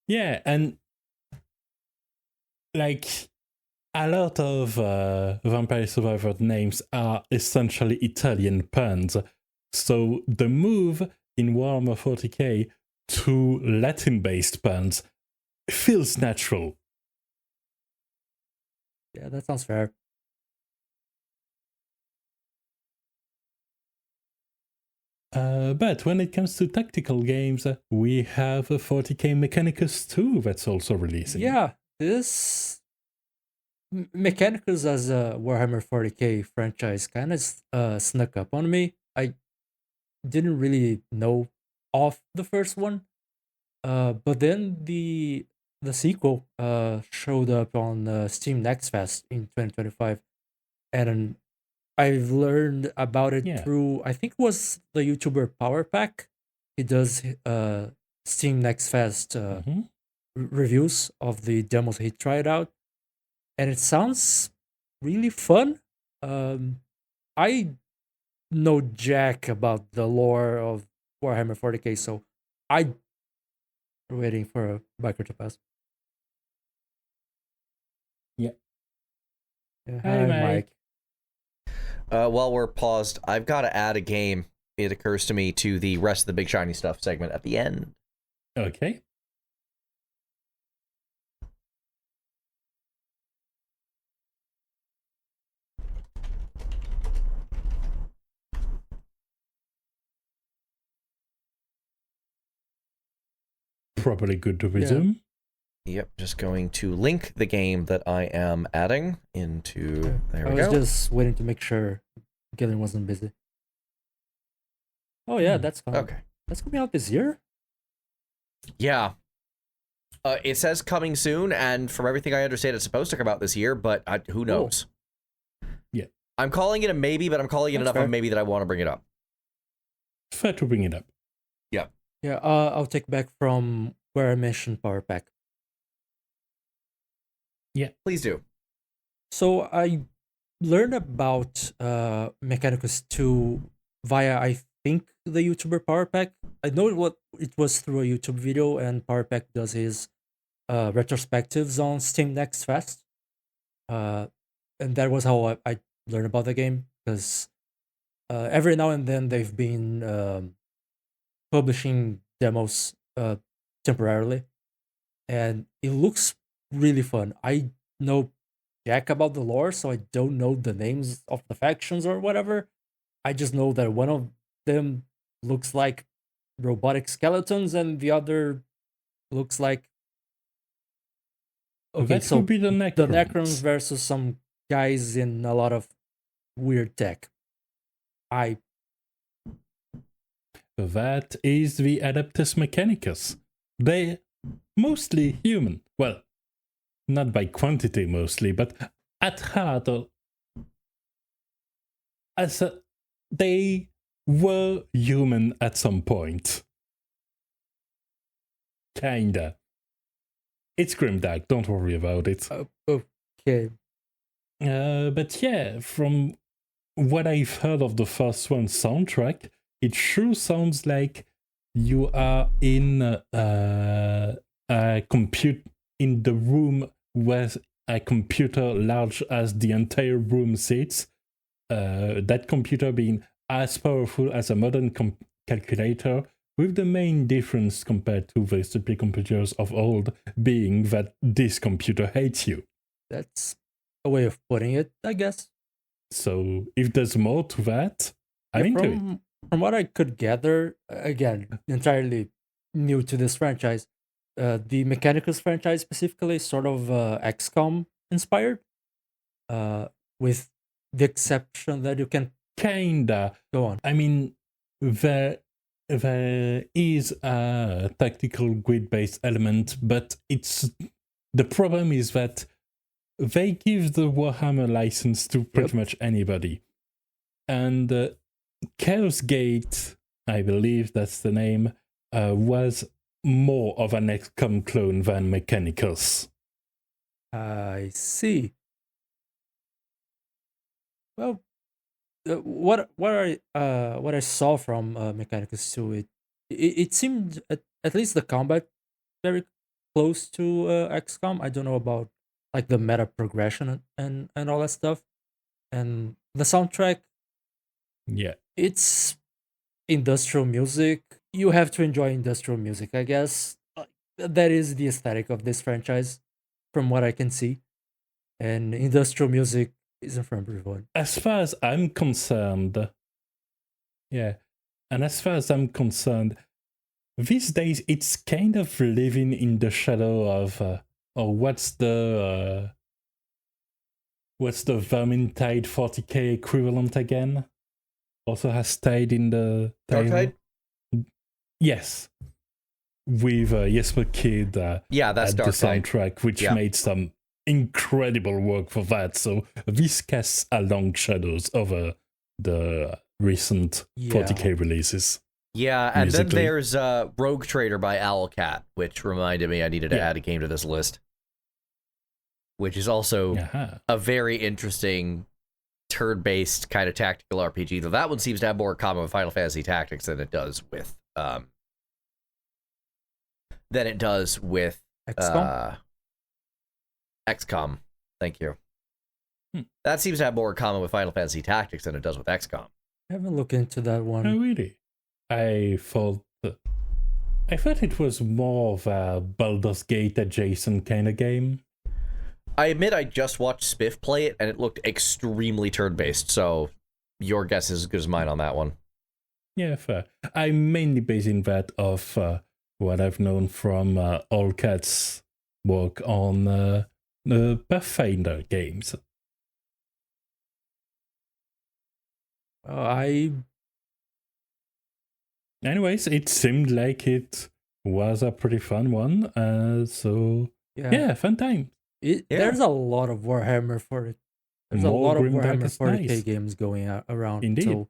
Yeah, and like a lot of Vampire Survivor names are essentially Italian puns. So the move in Warhammer 40k to Latin-based puns feels natural. Yeah, that sounds fair. But when it comes to tactical games, we have 40k Mechanicus 2 that's also releasing. Yeah, this Mechanicus as a Warhammer 40k franchise kind of snuck up on me. I didn't really know of the first one, but then the sequel showed up on Steam Next Fest in 2025, and I've learned about it through, I think it was the YouTuber Power Pack. He does Steam Next Fest reviews of the demos he tried out, and it sounds really fun. I know jack about the lore of Warhammer 40k, so I waiting for a biker to pass. Yeah. Hi, Mike. While we're paused, I've got to add a game. It occurs to me to the rest of the Big Shiny Stuff segment at the end. Okay. Probably good to resume. Yep, just going to link the game that I am adding into. There we go. I was just waiting to make sure Galen wasn't busy. Oh yeah, that's coming. Okay. That's coming out this year? Yeah. It says coming soon, and from everything I understand, it's supposed to come out this year, but who knows? Yeah. I'm calling it a maybe, but I'm calling it enough of a maybe that I want to bring it up. Fair to bring it up. Yeah. Yeah, I'll take back from where I mentioned Power Pack. Yeah. Please do. So I learned about Mechanicus 2 via, I think, the YouTuber Power Pack. I know what it was through a YouTube video, and Power Pack does his retrospectives on Steam Next Fest. And that was how I learned about the game, because every now and then they've been publishing demos temporarily, and it looks really fun. I know jack about the lore, so I don't know the names of the factions or whatever. I just know that one of them looks like robotic skeletons and the other looks like that so could be the Necrons. The Necrons versus some guys in a lot of weird tech. That is the Adeptus Mechanicus. They're mostly human. Well, not by quantity mostly, but at heart, they were human at some point. Kinda. It's grimdark, don't worry about it. Okay. But yeah, from what I've heard of the first one soundtrack, it sure sounds like you are in a in the room where a computer large as the entire room sits. That computer being as powerful as a modern calculator, with the main difference compared to the stupid computers of old being that this computer hates you. That's a way of putting it, I guess. So if there's more to that, I'm into it. From what I could gather, again, entirely new to this franchise, the Mechanicus franchise specifically is sort of XCOM inspired, with the exception that you can kinda go on. I mean, there is a tactical grid-based element, but the problem is that they give the Warhammer license to pretty much anybody, and Chaos Gate, I believe that's the name, was more of an XCOM clone than Mechanicus. I see. Well, what I saw from Mechanicus 2, it seemed at least the combat very close to XCOM. I don't know about like the meta progression and all that stuff, and the soundtrack. Yeah, it's industrial music. You have to enjoy industrial music, I guess. That is the aesthetic of this franchise, from what I can see, and industrial music isn't for everyone. As far as I'm concerned, these days it's kind of living in the shadow of, what's the Vermintide 40k equivalent again? Also has stayed in the Darktide? Yes. With Jesper Kid that's at the Darktide. soundtrack, which made some incredible work for that. So this casts a long shadows over the recent 40k releases. Yeah, and then there's Rogue Trader by Owlcat, which reminded me I needed to add a game to this list. Which is also a very interesting turn-based kind of tactical RPG, though that one seems to have more in common with Final Fantasy Tactics than it does with than it does with XCOM. Thank you. That seems to have more in common with Final Fantasy Tactics than it does with XCOM. I haven't looked into that one. Oh, really? I thought it was more of a Baldur's Gate adjacent kind of game. I admit I just watched Spiff play it, and it looked extremely turn-based, so your guess is as good as mine on that one. Yeah, fair. I'm mainly basing that off what I've known from All Cat's work on the Pathfinder games. Anyways, it seemed like it was a pretty fun one, so yeah, fun time. There's a lot of Warhammer for it. There's a lot of Warhammer 40k games going around. Indeed. So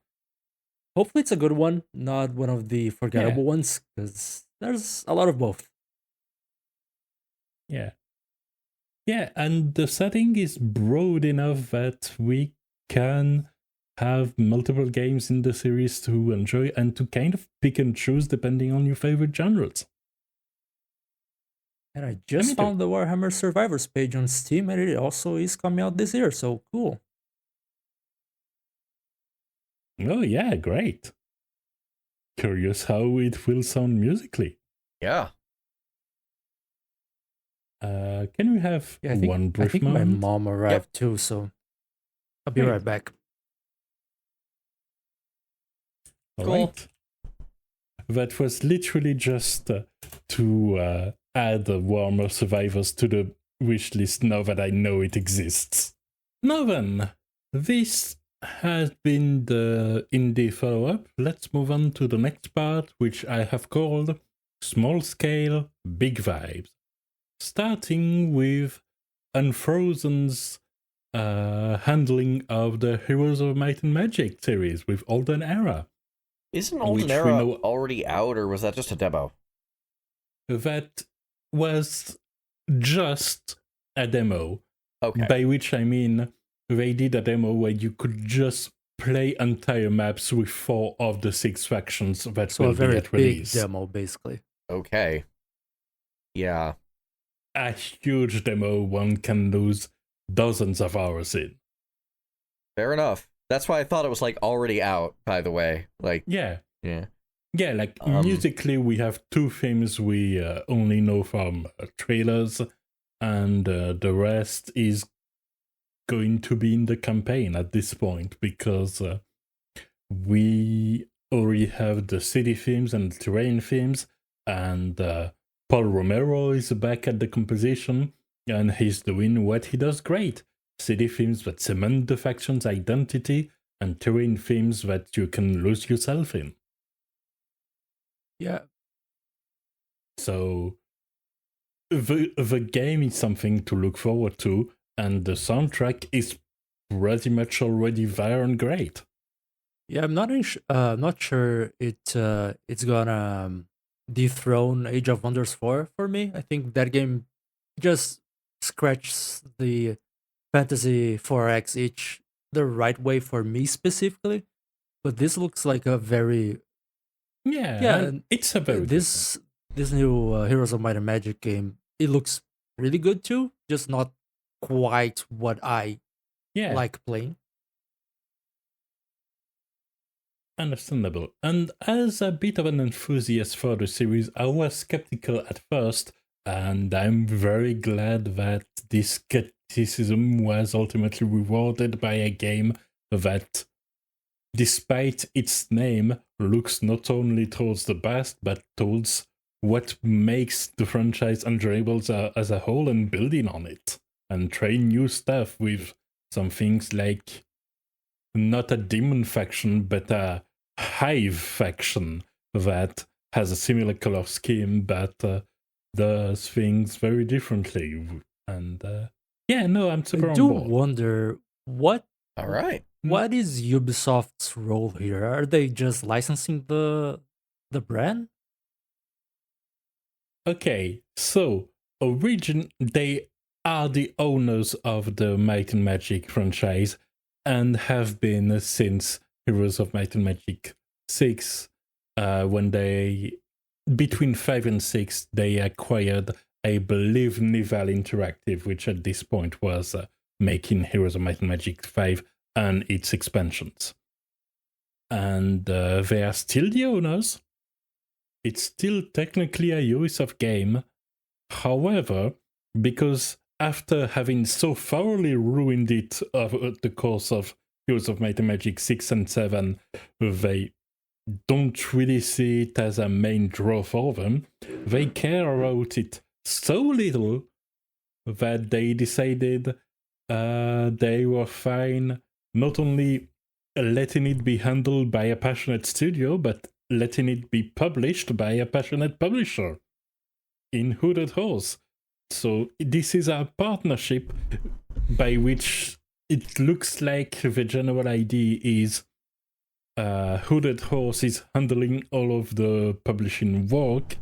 hopefully it's a good one, not one of the forgettable ones, because there's a lot of both. Yeah. Yeah, and the setting is broad enough that we can have multiple games in the series to enjoy and to kind of pick and choose depending on your favorite genres. And I just found the Warhammer Survivors page on Steam, and it also is coming out this year, so cool. Oh yeah, great. Curious how it will sound musically. Yeah. Can we have one brief moment? I think my mom arrived too, so I'll be right back. All right. That was literally just to add Warhammer Survivors to the wish list now that I know it exists. Now then, this has been the indie follow-up. Let's move on to the next part, which I have called Small Scale, Big Vibes. Starting with Unfrozen's handling of the Heroes of Might and Magic series with Olden Era. Isn't Olden Era already out, or was that just a demo? That was just a demo. Okay. By which I mean they did a demo where you could just play entire maps with 4 of the 6 factions that will be at release. Big demo, basically. Okay. Yeah. A huge demo one can lose dozens of hours in. Fair enough. That's why I thought it was like already out, by the way. Like Yeah, like musically we have 2 themes we only know from trailers, and the rest is going to be in the campaign at this point, because we already have the city themes and terrain themes, and Paul Romero is back at the composition, and he's doing what he does great. City themes that cement the faction's identity, and terrain themes that you can lose yourself in. Yeah. So the game is something to look forward to, and the soundtrack is pretty much already there and great. Yeah, I'm not sure it's gonna dethrone Age of Wonders 4 for me. I think that game just scratches the Fantasy 4X itch the right way for me specifically. But this looks like a very it's a very this new Heroes of Might and Magic game. It looks really good too, just not quite what I like playing. Understandable. And as a bit of an enthusiast for the series, I was skeptical at first, and I'm very glad that this skepticism was ultimately rewarded by a game that, despite its name, looks not only towards the past, but towards what makes the franchise enjoyable as a whole, and building on it, and trying new stuff with some things like not a demon faction, but a hive faction that has a similar color scheme, but does things very differently. And I'm super on board. I do wonder what is Ubisoft's role here? Are they just licensing the brand? Okay, so they are the owners of the Might and Magic franchise, and have been since Heroes of Might and Magic 6, when they between 5 and 6, they acquired, I believe, Nival Interactive, which at this point was making Heroes of Might and Magic 5 and its expansions. And they are still the owners. It's still technically a Ubisoft game. However, because after having so thoroughly ruined it over the course of Heroes of Might and Magic 6 and 7, they don't really see it as a main draw for them. They care about it so little that they decided they were fine not only letting it be handled by a passionate studio, but letting it be published by a passionate publisher in Hooded Horse. So this is a partnership by which it looks like the general idea is Hooded Horse is handling all of the publishing work.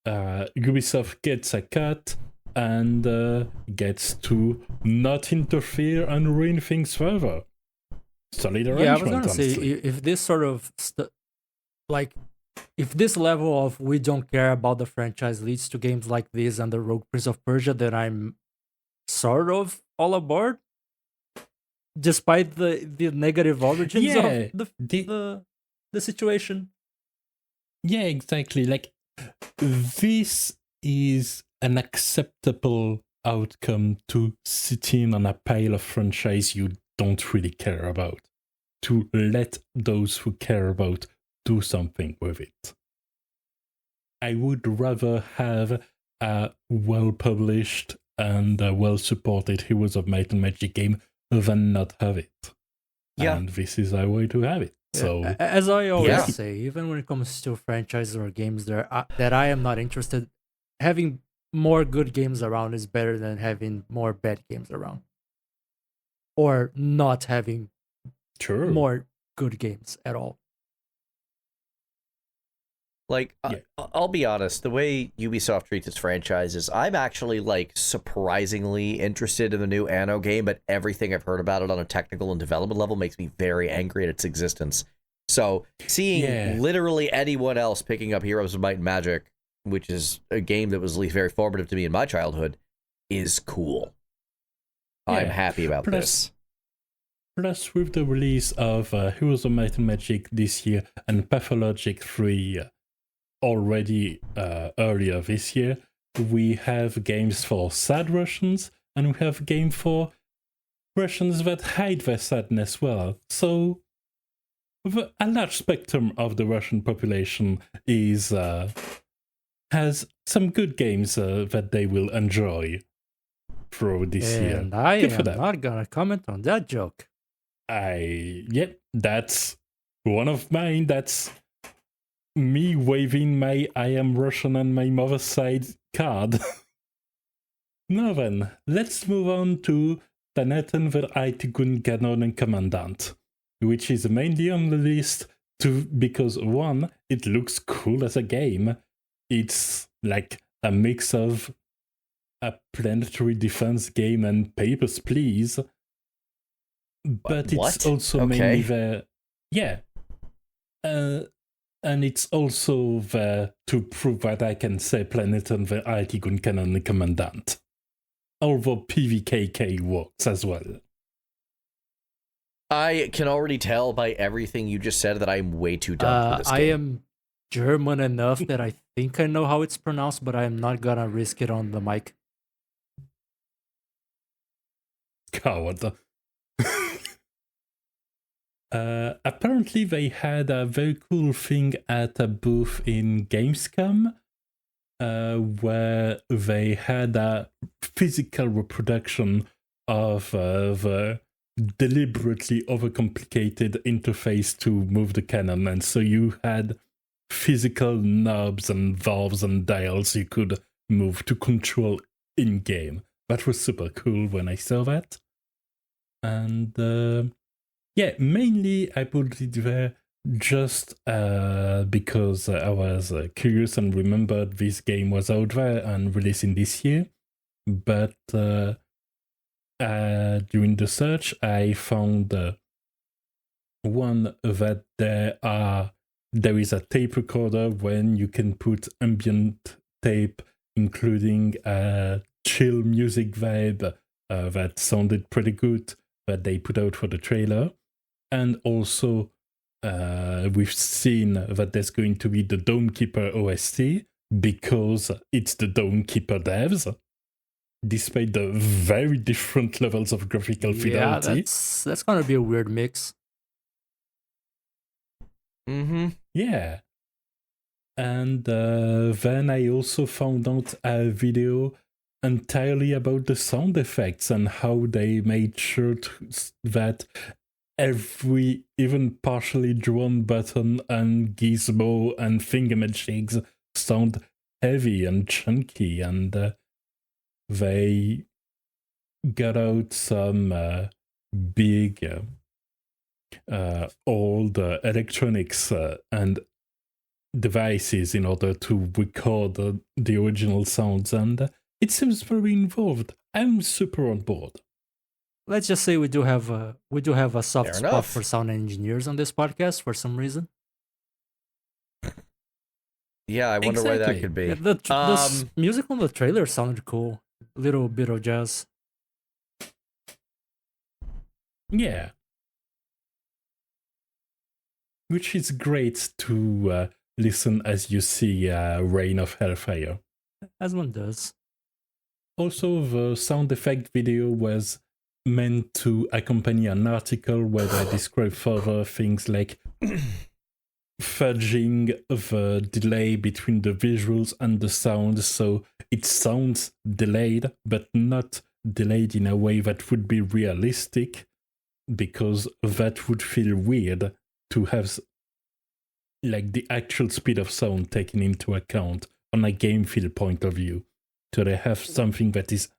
Ubisoft gets a cut and gets to not interfere and ruin things further. Solid arrangement. Yeah, I was gonna say, if this sort of if this level of we don't care about the franchise leads to games like this and the Rogue Prince of Persia, then I'm sort of all aboard. Despite the negative origins of the situation. Yeah, exactly. Like, this is an acceptable outcome to sitting on a pile of franchise you don't really care about. To let those who care about do something with it. I would rather have a well-published and a well-supported Heroes of Might and Magic game than not have it. Yeah. And this is a way to have it. So, as I always say, even when it comes to franchises or games that I am not interested, having more good games around is better than having more bad games around. Or not having more good games at all. Like, I'll be honest, the way Ubisoft treats its franchises, I'm actually, like, surprisingly interested in the new Anno game, but everything I've heard about it on a technical and development level makes me very angry at its existence. So, seeing literally anyone else picking up Heroes of Might and Magic, which is a game that was at least very formative to me in my childhood, is cool. Yeah. I'm happy about this. Plus, with the release of Heroes of Might and Magic this year and Pathologic 3 already earlier this year, we have games for sad Russians and we have games for Russians that hide their sadness well. So, a large spectrum of the Russian population has some good games that they will enjoy through this year. And I am not gonna comment on that joke. That's one of mine. That's me waving my I am Russian on my mother's side card. Now then, let's move on to Planeten vereinte Gunganon and Commandant, which is mainly on the list because one, it looks cool as a game. It's like a mix of a planetary defense game and Papers, Please. But it's also mainly there. Yeah. And it's also there to prove that I can say Planeten vereinte Gunganon and Commandant. Although PVKK works as well. I can already tell by everything you just said that I'm way too dumb for this game. I am German enough that I think I know how it's pronounced, but I am not gonna risk it on the mic. God, what the... apparently they had a very cool thing at a booth in Gamescom where they had a physical reproduction of the deliberately overcomplicated interface to move the cannon, and so you had physical knobs and valves and dials you could move to control in-game. That was super cool when I saw that. And mainly I put it there just because I was curious and remembered this game was out there and releasing this year. But during the search, I found one that there are there is a tape recorder when you can put ambient tape, including a chill music vibe that sounded pretty good that they put out for the trailer. And also, we've seen that there's going to be the Dawnkeeper OST because it's the Dawnkeeper devs, despite the very different levels of graphical fidelity. Yeah, that's gonna be a weird mix. Mm-hmm. Yeah. And then I also found out a video entirely about the sound effects and how they made sure that every, even partially drawn button and gizmo and thingamajigs sound heavy and chunky, and they got out some big old electronics and devices in order to record the original sounds, and it seems very involved. I'm super on board. Let's just say we do have a soft spot for sound engineers on this podcast for some reason. Yeah, I wonder why that could be. Yeah, the music on the trailer sounded cool. A little bit of jazz. Yeah. Which is great to listen as you see Rain of Hellfire. As one does. Also, the sound effect video was meant to accompany an article where they describe further things like fudging the delay between the visuals and the sound, so it sounds delayed, but not delayed in a way that would be realistic, because that would feel weird to have like the actual speed of sound taken into account on a game feel point of view. So they have something that is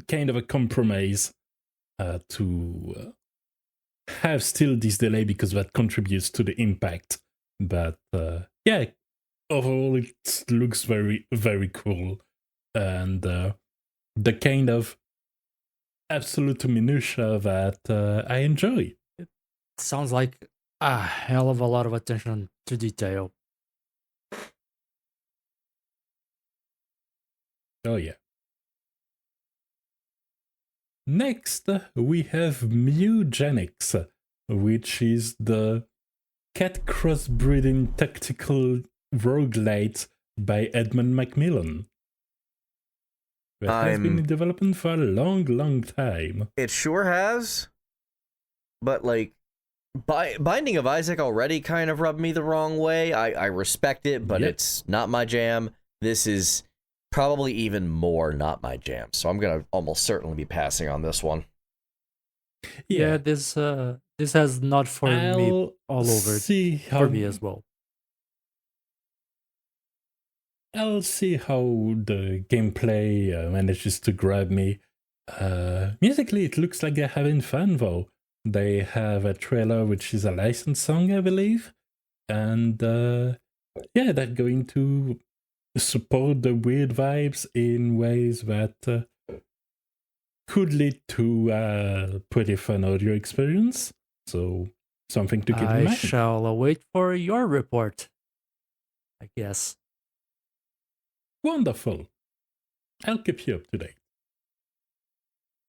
kind of a compromise to have still this delay, because that contributes to the impact. But yeah, overall it looks very, very cool. And the kind of absolute minutia that I enjoy. It sounds like a hell of a lot of attention to detail. Oh yeah. Next, we have Mugenics, which is the cat crossbreeding tactical roguelite by Edmund Macmillan. That has been in development for a long, long time. It sure has. But, like, Binding of Isaac already kind of rubbed me the wrong way. I respect it, but It's not my jam. This is probably even more not my jam. So I'm going to almost certainly be passing on this one. Yeah, this has not for me all over for me as well. I'll see how the gameplay manages to grab me. Musically, it looks like they're having fun, though. They have a trailer which is a licensed song, I believe. And they're going to support the weird vibes in ways that could lead to a pretty fun audio experience. So, something to keep in mind. I shall await for your report, I guess. Wonderful. I'll keep you up to date.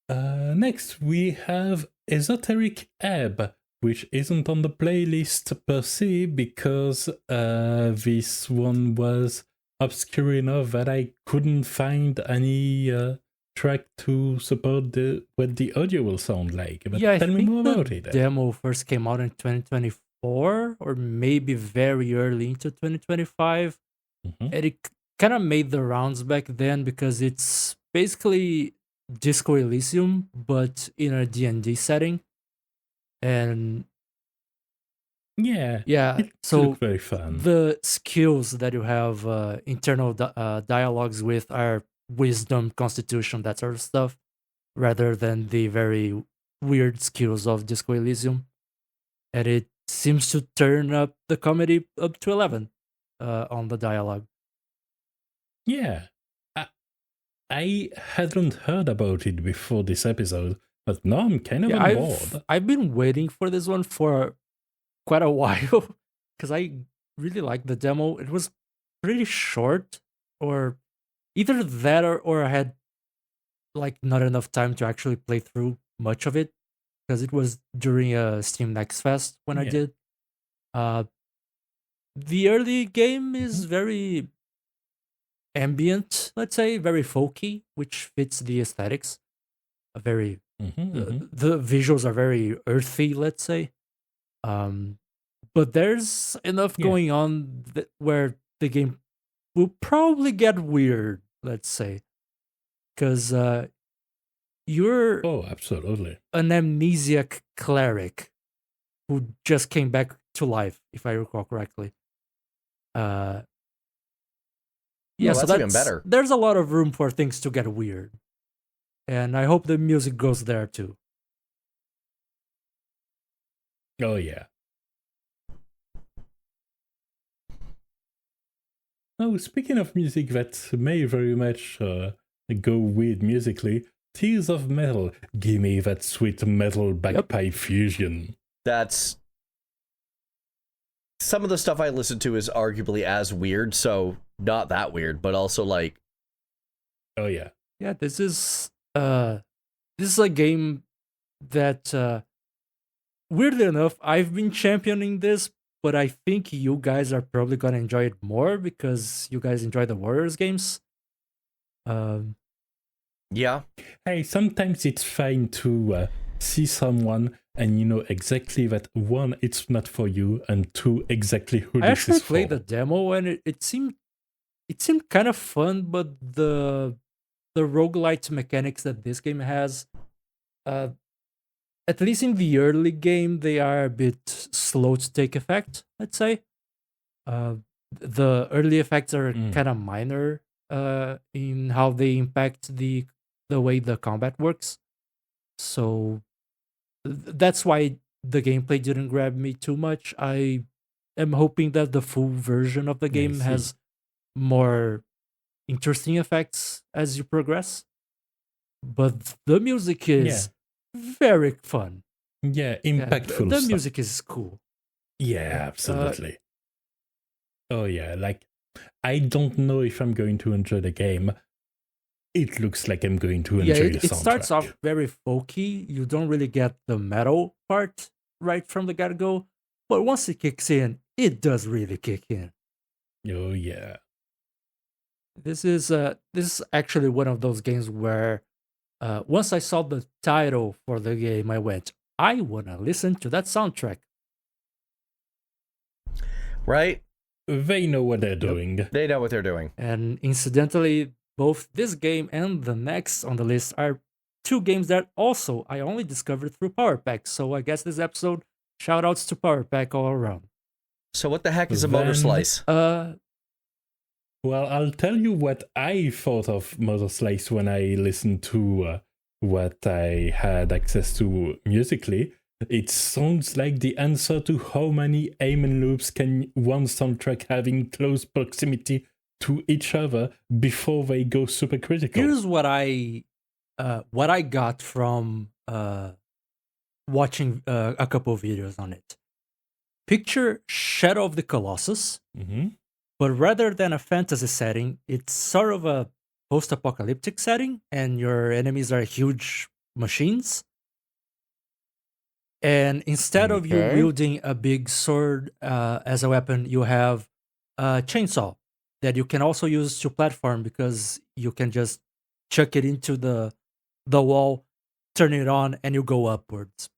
Next, we have Esoteric Ebb, which isn't on the playlist per se because this one was obscure enough that I couldn't find any track to support what the audio will sound like. But tell me more about it. The demo first came out in 2024, or maybe very early into 2025. Mm-hmm. And it kind of made the rounds back then because it's basically Disco Elysium, but in a D&D setting. And so very fun. The skills that you have internal dialogues with are wisdom, constitution, that sort of stuff, rather than the very weird skills of Disco Elysium. And it seems to turn up the comedy up to 11 on the dialogue. Yeah. I hadn't heard about it before this episode, but now I'm kind of on board. I've been waiting for this one for quite a while because I really liked the demo. It was pretty short, or either that, or I had like not enough time to actually play through much of it because it was during a Steam Next Fest when I did. The early game is very ambient, let's say, very folky, which fits the aesthetics. The visuals are very earthy, let's say. But there's enough going on where the game will probably get weird, let's say, because you're absolutely an amnesiac cleric who just came back to life, if I recall correctly. So that's even better. There's a lot of room for things to get weird, and I hope the music goes there too. Oh yeah. Oh, speaking of music that may very much go weird musically, Tears of Metal, give me that sweet metal bagpipe fusion. That's... Some of the stuff I listen to is arguably as weird, so not that weird, but also like... Oh yeah. Yeah, this is a game that, weirdly enough, I've been championing this, but I think you guys are probably going to enjoy it more because you guys enjoy the Warriors games. Yeah. Hey, sometimes it's fine to see someone and you know exactly that one, it's not for you, and two, exactly who this is for. I actually played the demo and it seemed kind of fun, but the roguelite mechanics that this game has, at least in the early game, they are a bit slow to take effect, let's say. The early effects are kind of minor in how they impact the way the combat works. So that's why the gameplay didn't grab me too much. I am hoping that the full version of the game has more interesting effects as you progress. But the music is very fun. Yeah, impactful. The music is cool. Yeah, absolutely. Oh yeah, like I don't know if I'm going to enjoy the game. It looks like I'm going to enjoy the soundtrack. It starts off very folky. You don't really get the metal part right from the get-go, but once it kicks in, it does really kick in. Oh yeah. This is actually one of those games where once I saw the title for the game, I went, I want to listen to that soundtrack. Right? They know what they're doing. They know what they're doing. And incidentally, both this game and the next on the list are two games that also I only discovered through Power Pack. So I guess this episode, shout outs to Power Pack all around. So what the heck is a Motor Slice? Well, I'll tell you what I thought of Motor Slice when I listened to what I had access to musically. It sounds like the answer to how many aim loops can one soundtrack have in close proximity to each other before they go super critical. Here's what I got from watching a couple of videos on it. Picture Shadow of the Colossus, but rather than a fantasy setting, it's sort of a post-apocalyptic setting, and your enemies are huge machines. And instead of you wielding a big sword as a weapon, you have a chainsaw that you can also use to platform because you can just chuck it into the wall, turn it on, and you go upwards.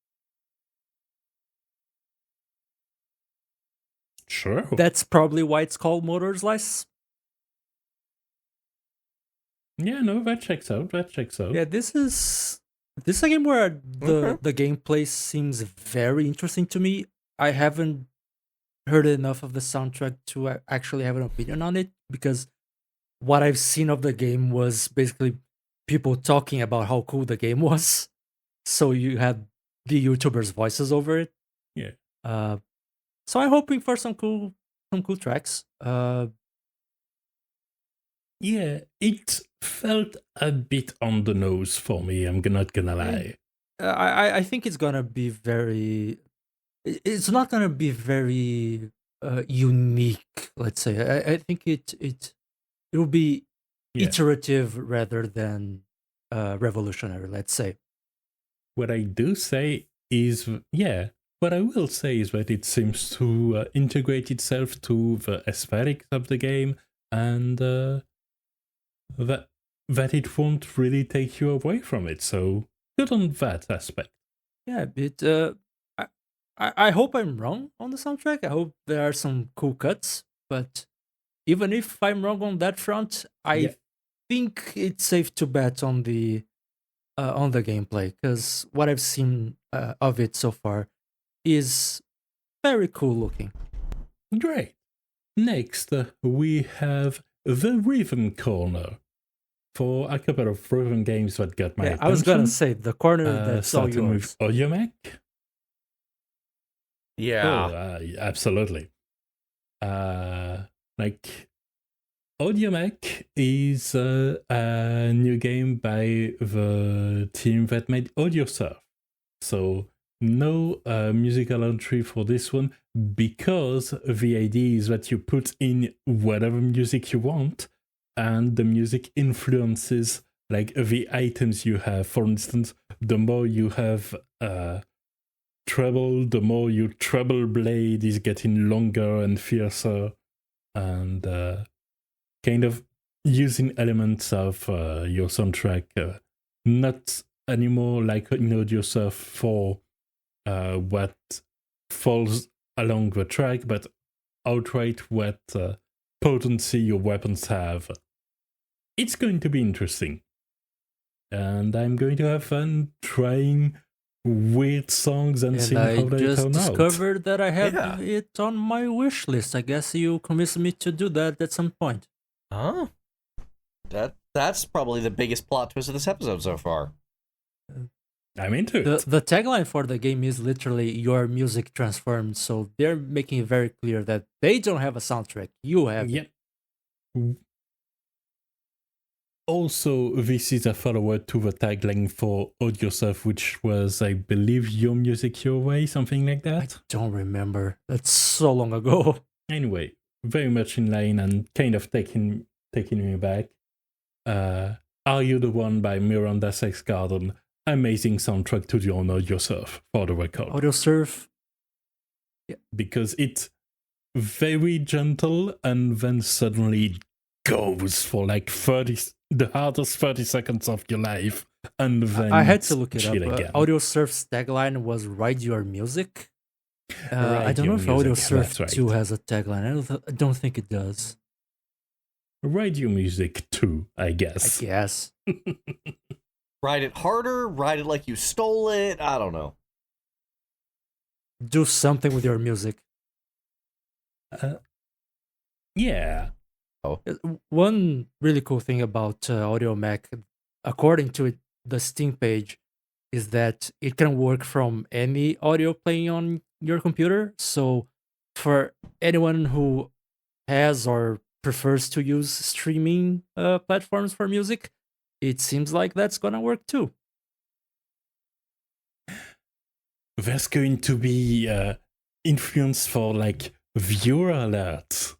Sure. That's probably why it's called Motor Slice. Yeah, no, that checks out. Yeah, this is a game where the gameplay seems very interesting to me. I haven't heard enough of the soundtrack to actually have an opinion on it, because what I've seen of the game was basically people talking about how cool the game was. So you had the YouTubers' voices over it. Yeah. So I'm hoping for some cool tracks. Yeah, it felt a bit on the nose for me, I'm not gonna lie. I think it's gonna be very... It's not gonna be very unique. Let's say I think it will be iterative rather than revolutionary. Let's say. What I do say is, what I will say is that it seems to integrate itself to the aesthetics of the game, and that it won't really take you away from it. So good on that aspect. Yeah, I hope I'm wrong on the soundtrack. I hope there are some cool cuts, but even if I'm wrong on that front, I think it's safe to bet on the gameplay, because what I've seen of it so far is very cool looking. Great. Next, we have the Rhythm Corner. For a couple of rhythm games that got my attention. I was gonna say the corner that's all yours. With Audiomac. Yeah. Absolutely. Like, Audiomac is a new game by the team that made AudioSurf. So no musical entry for this one, because the idea is that you put in whatever music you want, and the music influences like the items you have. For instance, the more you have treble, the more your treble blade is getting longer and fiercer, and kind of using elements of your soundtrack, not anymore like in AudioSurf for what falls along the track, but outright what potency your weapons have. It's going to be interesting, and I'm going to have fun trying weird songs and seeing how they turn out. I just discovered that I have it on my wish list. I guess you convinced me to do that at some point. Huh? That's probably the biggest plot twist of this episode so far. I'm into it. The tagline for the game is literally "Your music transformed," so they're making it very clear that they don't have a soundtrack. You have it. Also, this is a follow-up to the tagline for AudioSurf, which was, I believe, Your Music Your Way, something like that. I don't remember. That's so long ago. Anyway, very much in line and kind of taking me back. Are You the One by Miranda Sex Garden? Amazing soundtrack to the AudioSurf, for the record. AudioSurf. Yeah. Because it's very gentle, and then suddenly goes for like the hardest 30 seconds of your life, and then I had to look it up. AudioSurf's tagline was "Ride Your Music." I don't know if AudioSurf 2 has a tagline. I don't think it does. Ride Your Music 2, I guess. Ride it harder, ride it like you stole it, I don't know. Do something with your music. Yeah. One really cool thing about AudioMac, according to the Steam page, is that it can work from any audio playing on your computer. So for anyone who has or prefers to use streaming platforms for music, it seems like that's gonna work too. There's going to be influence for like viewer alerts.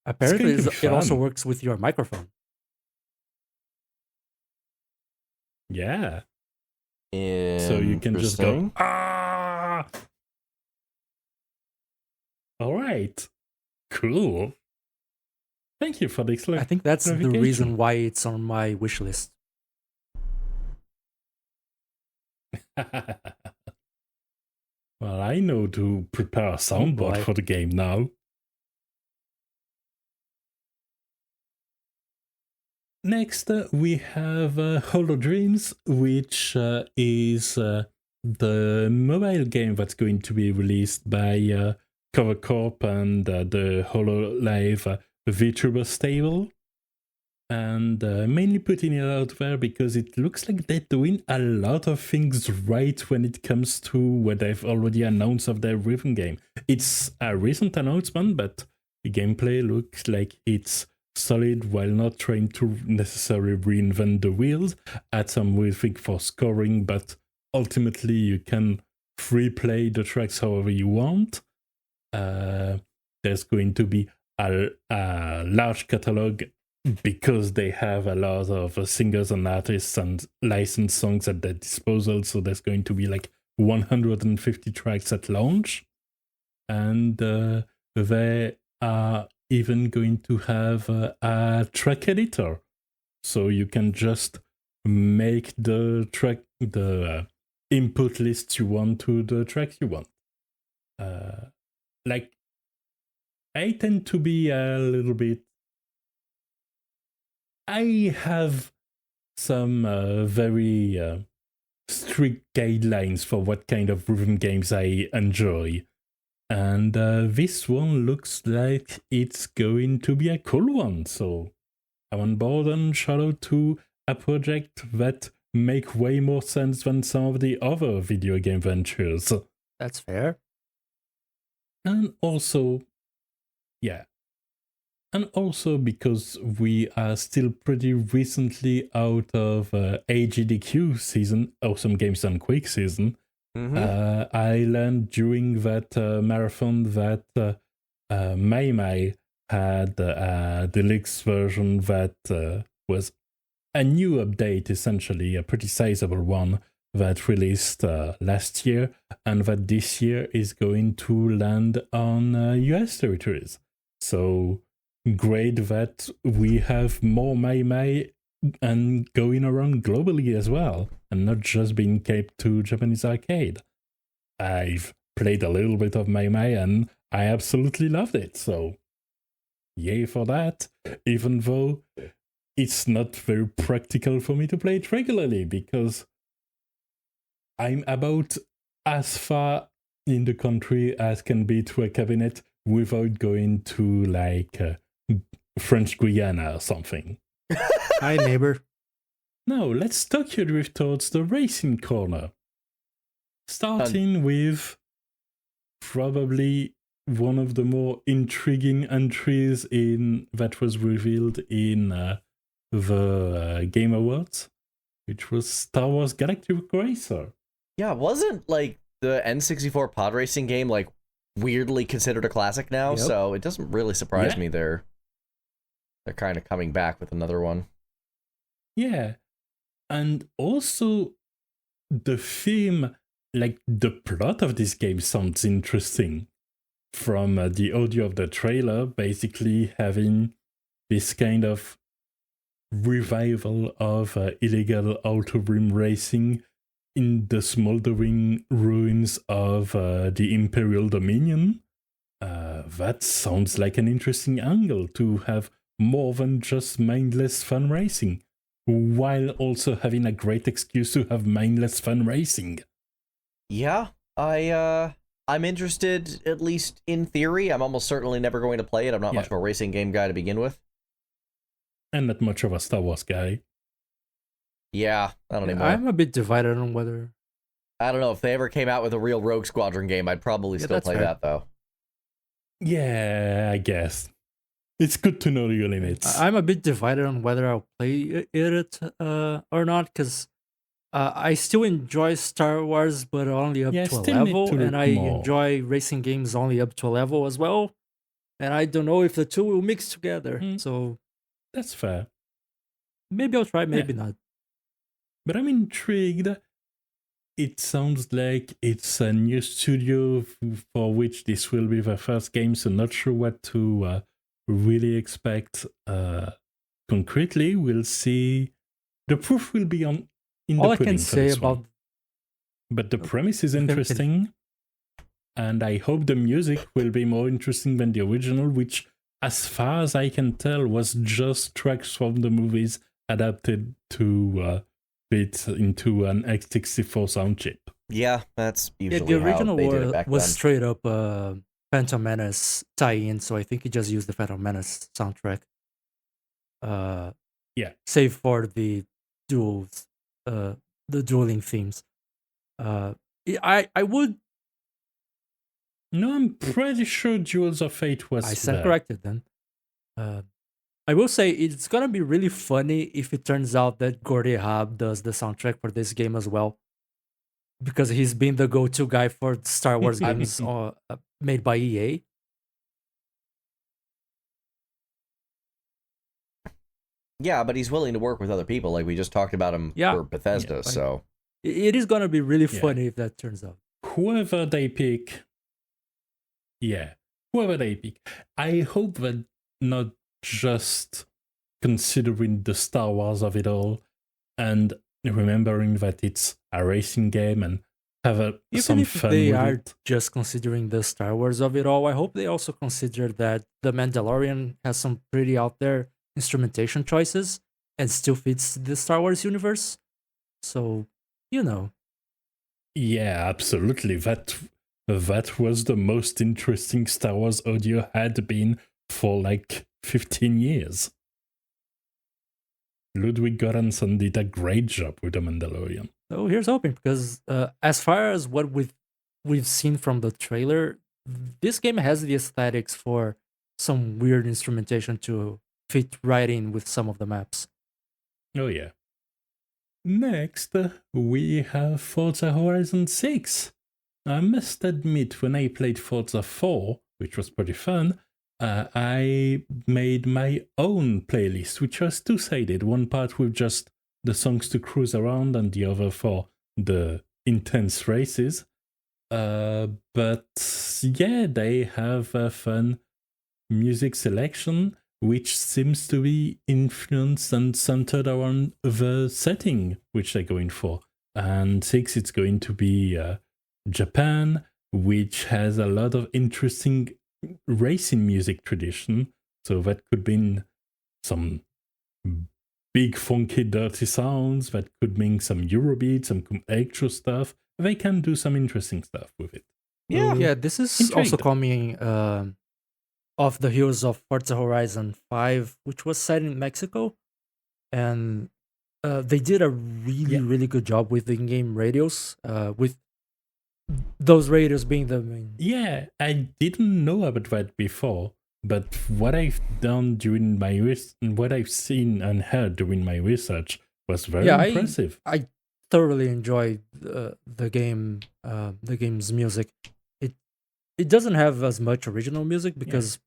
Apparently, it also works with your microphone. Yeah. So you can just go, ah! All right. Cool. Thank you for the explanation. I think that's the reason why it's on my wish list. Well, I know to prepare a soundboard for the game now. Next, we have Hollow Dreams, which is the mobile game that's going to be released by Cover Corp and the HoloLive VTuber stable. And mainly putting it out there because it looks like they're doing a lot of things right when it comes to what they've already announced of their rhythm game. It's a recent announcement, but the gameplay looks like it's solid while not trying to necessarily reinvent the wheels. Add some weird thing for scoring, but ultimately you can free play the tracks however you want. there's going to be a large catalog because they have a lot of singers and artists and licensed songs at their disposal. So there's going to be like 150 tracks at launch. And they are even going to have a track editor. So you can just make the input list you want to the tracks you want. Like, I tend to be a little bit... I have some very strict guidelines for what kind of rhythm games I enjoy. And this one looks like it's going to be a cool one. So I'm on board, and shout out to a project that make way more sense than some of the other video game ventures. That's fair. And also, yeah. And also because we are still pretty recently out of AGDQ season, Awesome Games Done Quick season, I learned during that marathon that Mai had a deluxe version that was a new update, essentially, a pretty sizable one that released last year, and that this year is going to land on US territories. So great that we have more Mai and going around globally as well, and not just being kept to Japanese arcade. I've played a little bit of Mai and I absolutely loved it, so yay for that, even though it's not very practical for me to play it regularly because I'm about as far in the country as can be to a cabinet without going to like French Guiana or something. Hi, neighbor. Now, let's Tokyo Drift towards the racing corner. Starting with probably one of the more intriguing entries that was revealed in the Game Awards, which was Star Wars Galactic Racer. Yeah, wasn't like the N64 pod racing game like weirdly considered a classic now? Yep. So it doesn't really surprise me they're kind of coming back with another one. Yeah, and also the theme, like the plot of this game sounds interesting. From the audio of the trailer, basically having this kind of revival of illegal auto rim racing in the smoldering ruins of the Imperial Dominion. That sounds like an interesting angle to have more than just mindless fun racing, while also having a great excuse to have mindless fun racing. Yeah, I'm interested, at least in theory. I'm almost certainly never going to play it. I'm not much of a racing game guy to begin with. And not much of a Star Wars guy. Yeah, not anymore. I'm a bit divided on whether... I don't know, if they ever came out with a real Rogue Squadron game, I'd probably still play that, though. Yeah, I guess. It's good to know your limits. I'm a bit divided on whether I'll play it or not, because I still enjoy Star Wars, but only up to a level, and I enjoy racing games only up to a level as well. And I don't know if the two will mix together, so... That's fair. Maybe I'll try, maybe not. But I'm intrigued. It sounds like it's a new studio for which this will be the first game, so not sure what to really expect concretely. We'll see. The proof will be in the pudding. All I can say about... But the premise is interesting, and I hope the music will be more interesting than the original, which, as far as I can tell, was just tracks from the movies adapted to fit into an X64 sound chip. Yeah, that's usually the original how they did it back was then. Straight up Phantom Menace tie-in, so I think he just used the Phantom Menace soundtrack. Save for the duels, the dueling themes. I would... No, I'm pretty sure Duels of Fate was I stand corrected then. I will say it's gonna be really funny if it turns out that Gordy Hab does the soundtrack for this game as well, because he's been the go-to guy for Star Wars games made by EA. Yeah, but he's willing to work with other people, like we just talked about him for Bethesda. So it is gonna be really funny if that turns out. Whoever they pick, I hope that not just considering the Star Wars of it all and remembering that it's a racing game and have some fun with it. Even if they are just considering the Star Wars of it all, I hope they also consider that The Mandalorian has some pretty out there instrumentation choices and still fits the Star Wars universe. So, Yeah, absolutely. That was the most interesting Star Wars audio had been for like 15 years. Ludwig Göransson did a great job with The Mandalorian. So here's hoping, because as far as what we've seen from the trailer, this game has the aesthetics for some weird instrumentation to fit right in with some of the maps. Oh yeah. Next, we have Forza Horizon 6. I must admit, when I played Forza 4, which was pretty fun, I made my own playlist, which was two-sided. One part with just the songs to cruise around and the other for the intense races. But yeah, they have a fun music selection, which seems to be influenced and centered around the setting which they're going for. And 6, it's going to be Japan, which has a lot of interesting racing music tradition. So that could mean some big, funky, dirty sounds. That could mean some Eurobeat, some electro stuff. They can do some interesting stuff with it. Yeah, this is also coming off the heels of Forza Horizon 5, which was set in Mexico. And they did a really good job with the in-game radios, with those radios being the main. Yeah, I didn't know about that before, but what I've done during my what I've seen and heard during my research was very impressive. I thoroughly enjoyed the game's music. It doesn't have as much original music because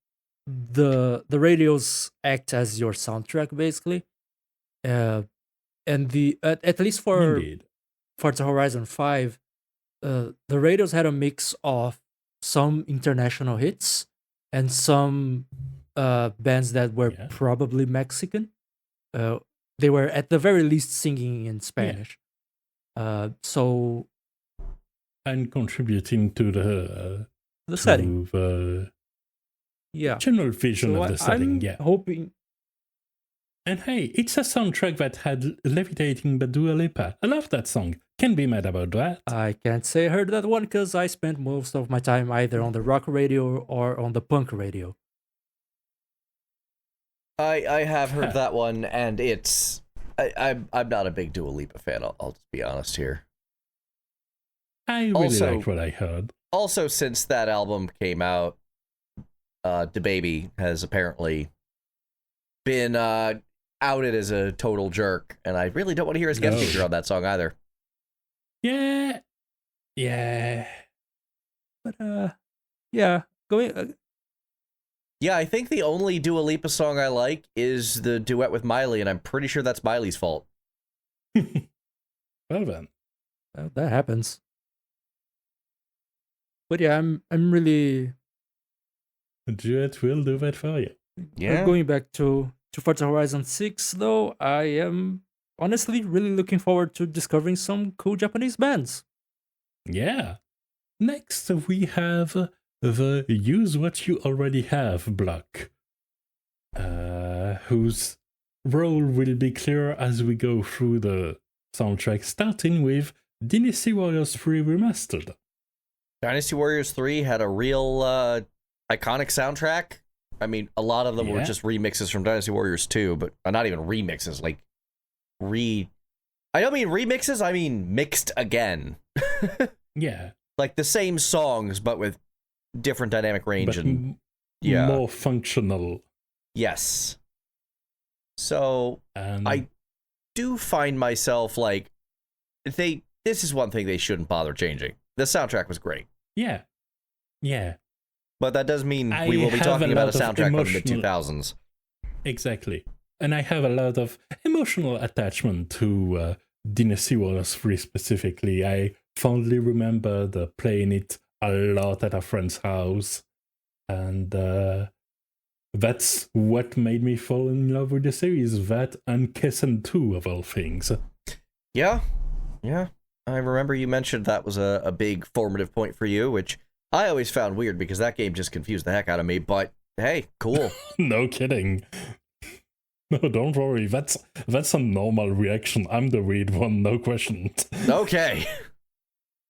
the radios act as your soundtrack basically, and at least for Forza Horizon 5. The radios had a mix of some international hits and some bands that were probably Mexican. They were at the very least singing in Spanish. So and contributing to the setting, general vision of the setting. I'm hoping. And hey, it's a soundtrack that had Levitating by Dua Lipa. I love that song. Can't be mad about that. I can't say I heard that one because I spent most of my time either on the rock radio or on the punk radio. I have heard that one, and it's I'm not a big Dua Lipa fan. I'll just be honest here. I really liked what I heard. Also, since that album came out, DaBaby has apparently been outed as a total jerk, and I really don't want to hear his guest feature on that song either. Yeah. But going. Yeah, I think the only Dua Lipa song I like is the duet with Miley, and I'm pretty sure that's Miley's fault. Well then, that happens. But yeah, I'm really. A duet will do that for you. Yeah. Going back to Forza Horizon 6, though, I am honestly really looking forward to discovering some cool Japanese bands. Yeah. Next, we have the Use What You Already Have block, whose role will be clear as we go through the soundtrack, starting with Dynasty Warriors 3 Remastered. Dynasty Warriors 3 had a real iconic soundtrack. I mean, a lot of them were just remixes from Dynasty Warriors 2, but not even remixes, like I don't mean remixes, I mean mixed again. Yeah. Like the same songs, but with different dynamic range but and more functional. Yes. So I do find myself like this is one thing they shouldn't bother changing. The soundtrack was great. Yeah. But that does mean we will be talking about a soundtrack from the mid-2000s. Exactly. and I have a lot of emotional attachment to Dynasty Warriors 3 specifically. I fondly remember playing it a lot at a friend's house, and that's what made me fall in love with the series. That and Kessen 2, of all things. Yeah. I remember you mentioned that was a big formative point for you, which I always found weird because that game just confused the heck out of me, but hey, cool. No kidding. No, don't worry. That's a normal reaction. I'm the weird one, no question. Okay.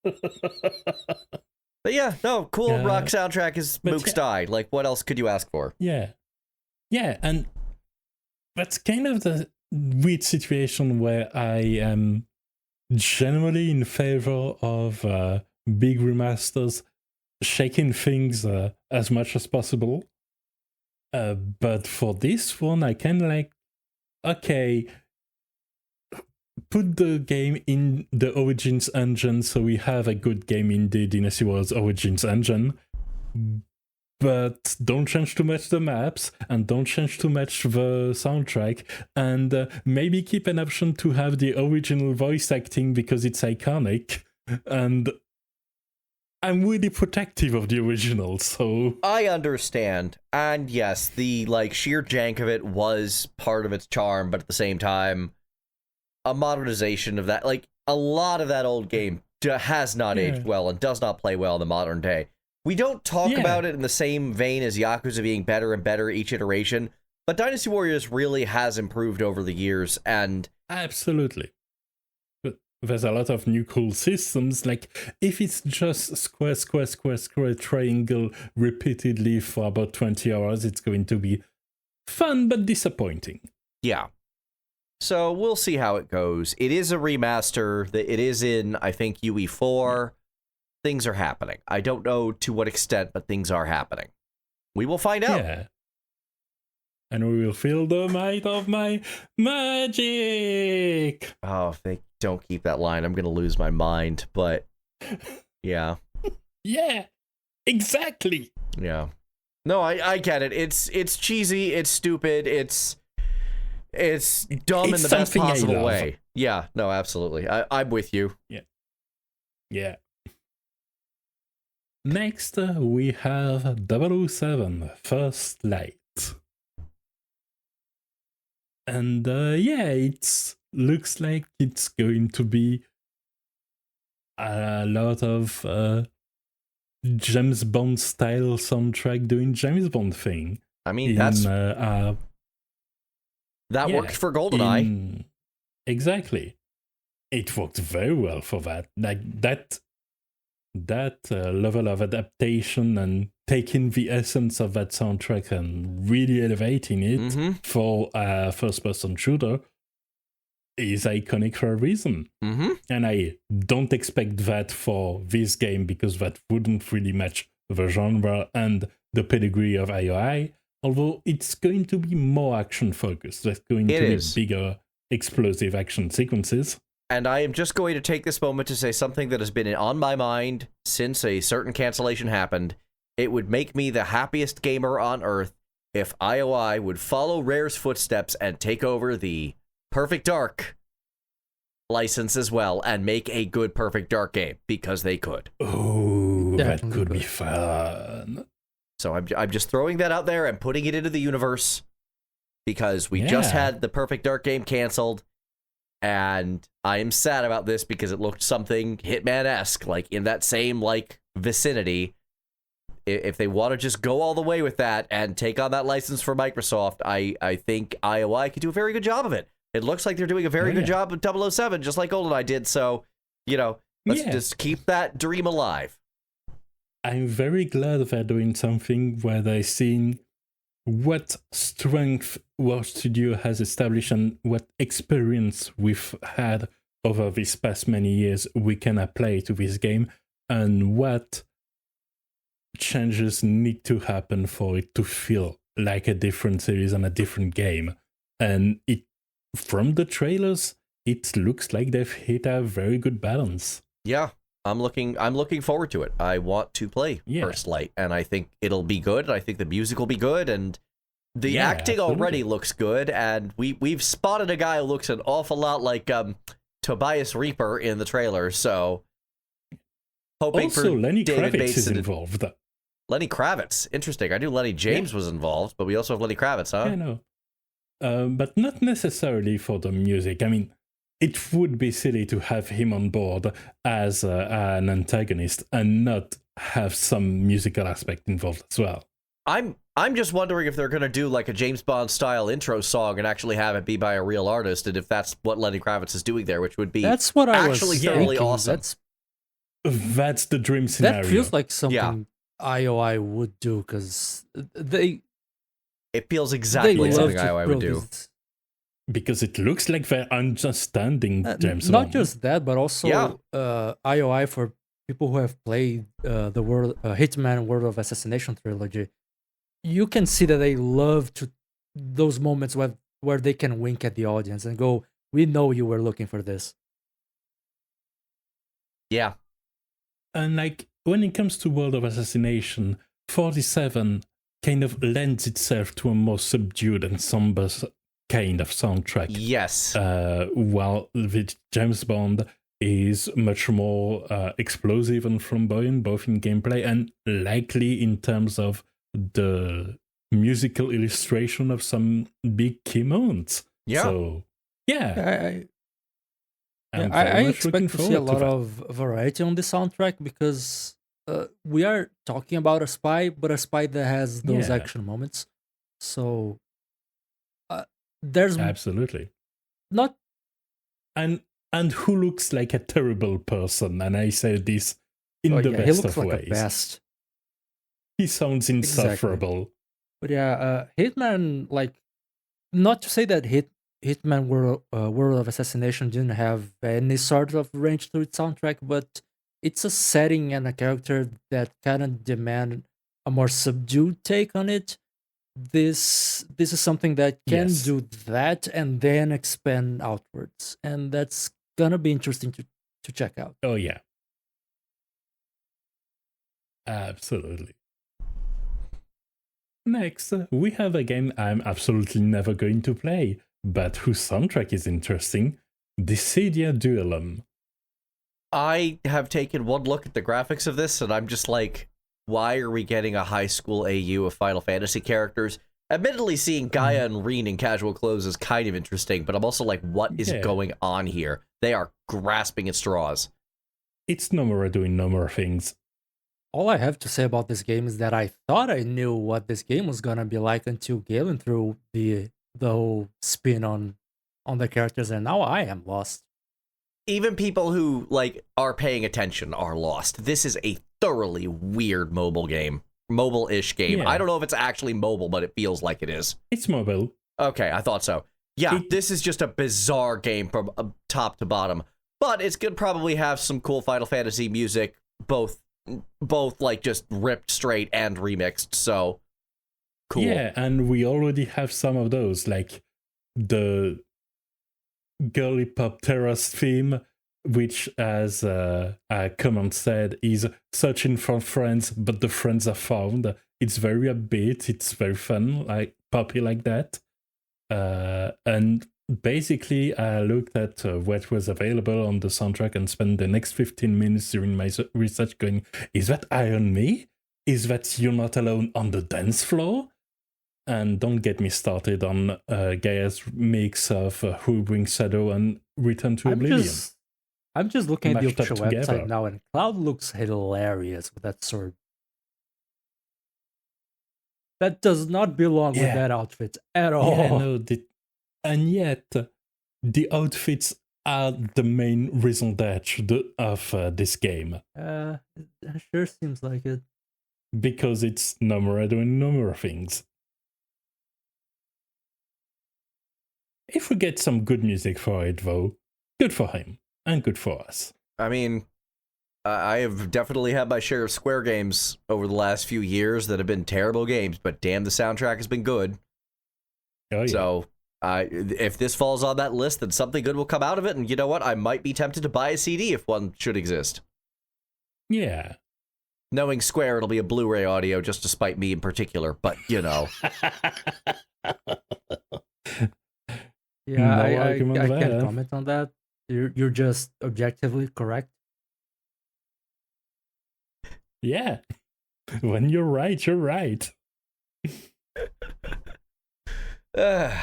But yeah, no, cool rock soundtrack is Mook's Die. Like, what else could you ask for? Yeah, and that's kind of the weird situation where I am generally in favor of big remasters, shaking things as much as possible. But for this one, I kind of like, okay, put the game in the Origins engine so we have a good game in the Dynasty Warriors Origins engine. But don't change too much the maps, and don't change too much the soundtrack, and maybe keep an option to have the original voice acting because it's iconic. And I'm really protective of the original, so I understand. And yes, the sheer jank of it was part of its charm, but at the same time, a modernization of that, a lot of that old game has not aged well and does not play well in the modern day. We don't talk about it in the same vein as Yakuza being better and better each iteration, but Dynasty Warriors really has improved over the years, and absolutely. But there's a lot of new cool systems, if it's just square, triangle repeatedly for about 20 hours, it's going to be fun but disappointing. Yeah. So we'll see how it goes. It is a remaster. It is in, I think, UE4. Things are happening. I don't know to what extent, but things are happening. We will find out. Yeah. And we will feel the might of my magic. Oh, if they don't keep that line, I'm going to lose my mind. But, yeah. Yeah, exactly. Yeah. No, I get it. It's cheesy. It's stupid. It's dumb in the best possible way. Yeah, no, absolutely. I'm with you. Yeah. Next, we have 007 First Light. And it looks like it's going to be a lot of James Bond style soundtrack doing James Bond thing. I mean, that worked for GoldenEye. Exactly. It worked very well for that. That level of adaptation and taking the essence of that soundtrack and really elevating it for a first-person shooter is iconic for a reason. And I don't expect that for this game because that wouldn't really match the genre and the pedigree of IOI, although it's going to be more action-focused. There's going to be bigger, explosive action sequences. And I am just going to take this moment to say something that has been on my mind since a certain cancellation happened. It would make me the happiest gamer on Earth if IOI would follow Rare's footsteps and take over the Perfect Dark license as well and make a good Perfect Dark game, because they could. Oh, that could be fun. So I'm just throwing that out there and putting it into the universe, because we just had the Perfect Dark game canceled. And I am sad about this because it looked something Hitman-esque, in that same, vicinity. If they want to just go all the way with that and take on that license for Microsoft, I think IOI could do a very good job of it. It looks like they're doing a very good job of 007, just like GoldenEye did. So, let's just keep that dream alive. I'm very glad they're doing something where they're seeing what strength our studio has established and what experience we've had over these past many years we can apply to this game, and what changes need to happen for it to feel like a different series and a different game. And from the trailers, it looks like they've hit a very good balance. Yeah, I'm looking forward to it. I want to play First Light, and I think it'll be good. I think the music will be good, and The acting already looks good, and we've spotted a guy who looks an awful lot like Tobias Reaper in the trailer, so hoping also, for Lenny David Kravitz Bates is involved. Lenny Kravitz. Interesting. I knew Lenny James was involved, but we also have Lenny Kravitz, huh? Yeah, no. But not necessarily for the music. I mean, it would be silly to have him on board as an antagonist and not have some musical aspect involved as well. I'm just wondering if they're going to do like a James Bond style intro song and actually have it be by a real artist, and if that's what Lenny Kravitz is doing there, which would be that's what I actually was thoroughly thinking. awesome. That's the dream scenario. That feels like something IOI would do, because it feels exactly like something IOI would do. Because it looks like they're understanding James Not Bond. just that, but also IOI for people who have played the Hitman World of Assassination trilogy. You can see that they love those moments where they can wink at the audience and go, "We know you were looking for this." Yeah. And like when it comes to World of Assassination, 47 kind of lends itself to a more subdued and somber kind of soundtrack. Yes. While the James Bond is much more explosive and flamboyant, both in gameplay and likely in terms of the musical illustration of some big key moments. Yeah. So, yeah. I expect to see a lot of variety on the soundtrack, because we are talking about a spy, but a spy that has those action moments. So there's absolutely not, and who looks like a terrible person, and I say this in the best he looks of like ways. A best. He sounds insufferable. Exactly. But Hitman, like, not to say that Hitman World of Assassination didn't have any sort of range to its soundtrack, but it's a setting and a character that kind of demand a more subdued take on it. This is something that can do that and then expand outwards, and that's gonna be interesting to check out. Oh yeah, absolutely. Next, we have a game I'm absolutely never going to play, but whose soundtrack is interesting, Dissidia Duellum. I have taken one look at the graphics of this, and I'm just like, why are we getting a high school AU of Final Fantasy characters? Admittedly, seeing Gaia and Reen in casual clothes is kind of interesting, but I'm also like, what is going on here? They are grasping at straws. It's Nomura doing Nomura things. All I have to say about this game is that I thought I knew what this game was gonna be like until Galen threw the whole spin on the characters, and now I am lost. Even people who like are paying attention are lost. This is a thoroughly weird mobile-ish game. Yeah. I don't know if it's actually mobile, but it feels like it is. It's mobile. Okay, I thought so. Yeah, this is just a bizarre game from top to bottom, but it's gonna probably have some cool Final Fantasy music, both like just ripped straight and remixed, so cool. Yeah, and we already have some of those, like the girly pop terrace theme, which, as a comment said, is searching for friends, but the friends are found. It's very upbeat, it's very fun, like poppy like that. And basically, I looked at what was available on the soundtrack and spent the next 15 minutes during my research going, is that Iron Me? Is that You're Not Alone on the Dance Floor? And don't get me started on Gaia's mix of Who Brings Shadow and Return to Oblivion. I'm just looking at the Mashed up official together. website now, and Cloud looks hilarious with that sword. That does not belong with that outfit at all. Yeah, no, and yet the outfits are the main raison d'etre of this game. It sure seems like it. Because it's Nomura doing Nomura things. If we get some good music for it, though, good for him and good for us. I mean, I have definitely had my share of Square games over the last few years that have been terrible games, but damn, the soundtrack has been good. Oh, yeah. So, if this falls on that list, then something good will come out of it, and you know what? I might be tempted to buy a CD if one should exist. Yeah. Knowing Square, it'll be a Blu-ray audio just to spite me in particular, but you know. Yeah, I can't comment on that. You're just objectively correct. Yeah. When you're right, you're right. Now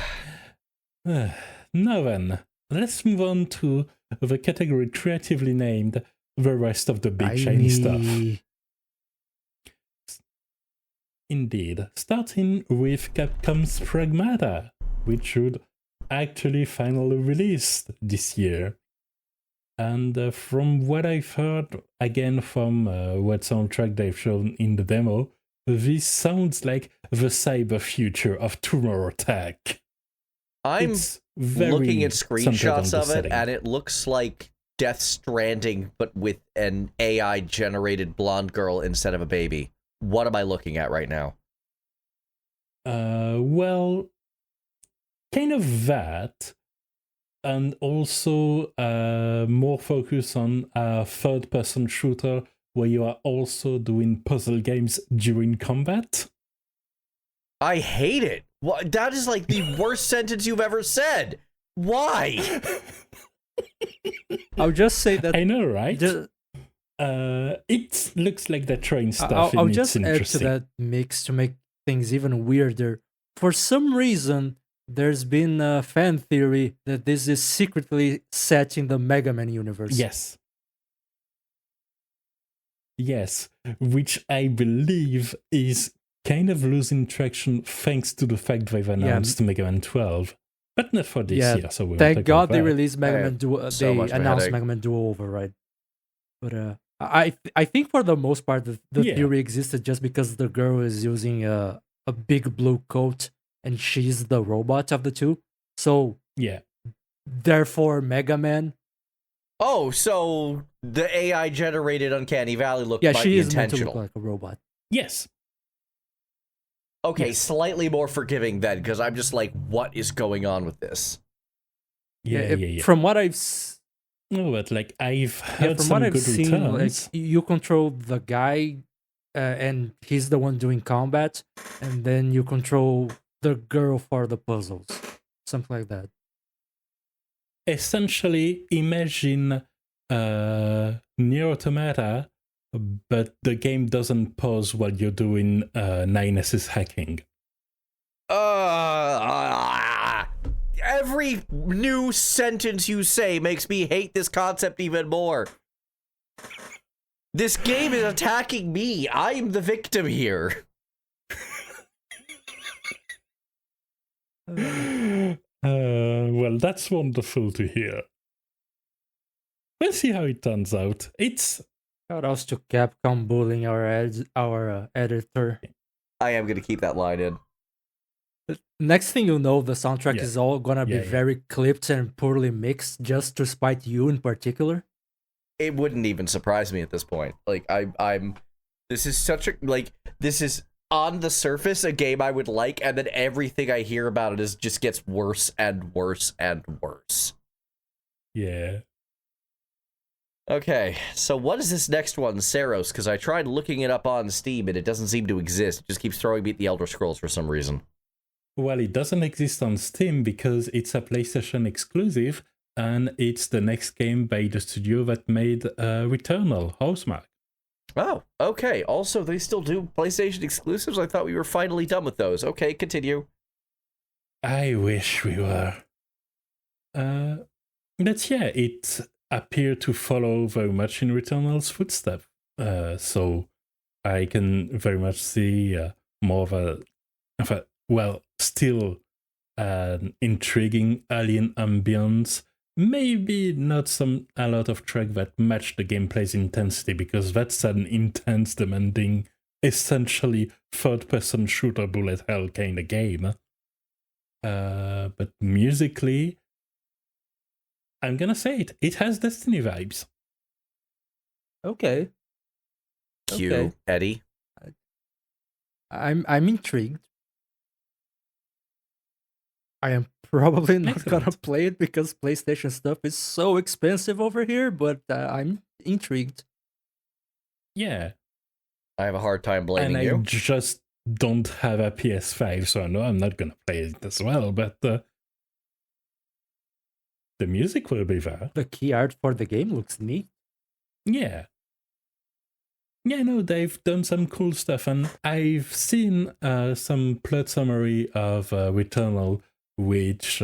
then, let's move on to the category creatively named the rest of the big shiny stuff. Indeed, starting with Capcom's Pragmata, which should actually finally release this year. And from what I've heard, again from what soundtrack they've shown in the demo, this sounds like the cyber future of Tumor Attack. I'm looking at screenshots of it, and it looks like Death Stranding, but with an AI-generated blonde girl instead of a baby. What am I looking at right now? Well, kind of that, and also more focus on a third-person shooter where you are also doing puzzle games during combat. I hate it. That is like the worst sentence you've ever said. Why? I'll just say that. I know, right? It looks like they're trying stuff. I'll just add to that mix to make things even weirder. For some reason, there's been a fan theory that this is secretly set in the Mega Man universe. Yes, which I believe is kind of losing traction thanks to the fact they've announced Mega Man 12. But not for this year, so we thank God they released Mega Man Duo. They announced Mega Man Duo over, right? But I think for the most part the theory existed just because the girl is using a big blue coat and she's the robot of the two. So therefore Mega Man. Oh, so the AI generated Uncanny Valley look might she be is intentional. Meant to look like a robot. Yes. Okay, slightly more forgiving then, because I'm just like, what is going on with this? Yeah. From what I've but like I've heard from what I've seen, returns. Like you control the guy, and he's the one doing combat, and then you control the girl for the puzzles, something like that. Essentially, imagine Nier Automata, but the game doesn't pause while you're doing 9S's hacking. Every new sentence you say makes me hate this concept even more. This game is attacking me. I'm the victim here. Well, that's wonderful to hear. We'll see how it turns out. Shout outs to Capcom bullying our editor. I am going to keep that line in. Next thing you know, the soundtrack is all going to be very clipped and poorly mixed just to spite you in particular. It wouldn't even surprise me at this point. Like, this is such a, like, this is on the surface a game I would like, and then everything I hear about it just gets worse and worse and worse. Yeah. Okay, so what is this next one, Saros? Because I tried looking it up on Steam, and it doesn't seem to exist. It just keeps throwing me at the Elder Scrolls for some reason. Well, it doesn't exist on Steam because it's a PlayStation exclusive, and it's the next game by the studio that made Returnal, Housemarque. Oh, okay. Also, they still do PlayStation exclusives? I thought we were finally done with those. Okay, continue. I wish we were. But yeah, it appeared to follow very much in Returnal's footsteps. So I can very much see more of a still an intriguing alien ambience. Maybe not a lot of track that match the gameplay's intensity, because that's an intense, demanding, essentially third-person shooter bullet hell kind of game. But musically, I'm gonna say it has Destiny vibes. Okay. Cue, Eddie. I'm intrigued. I am probably not gonna play it because PlayStation stuff is so expensive over here, but I'm intrigued. Yeah. I have a hard time blaming and you. I just don't have a PS5, so I know I'm not gonna play it as well, but the music will be there. The key art for the game looks neat. Yeah. Yeah, no, they've done some cool stuff, and I've seen some plot summary of Returnal, which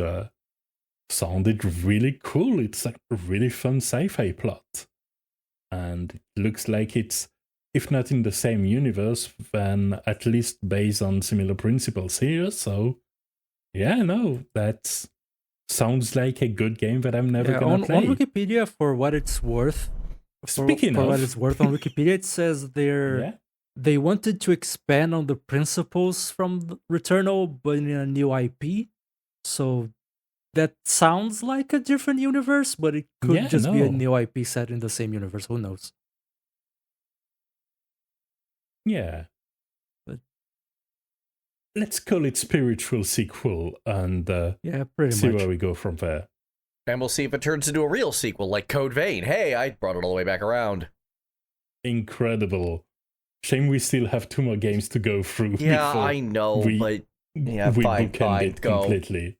sounded really cool. It's a really fun sci-fi plot. And it looks like it's, if not in the same universe, then at least based on similar principles here. So, yeah, no, that sounds like a good game that I'm never going to play. On Wikipedia, for what it's worth, Speaking for of, what it's worth, on Wikipedia it says they wanted to expand on the principles from Returnal, but in a new IP. So that sounds like a different universe, but it could be a new IP set in the same universe. Who knows? Yeah. But let's call it spiritual sequel and see where we go from there. And we'll see if it turns into a real sequel like Code Vein. Hey, I brought it all the way back around. Incredible. Shame we still have 2 more games to go through. Yeah, I know, but yeah, we fine, bookend go. Completely.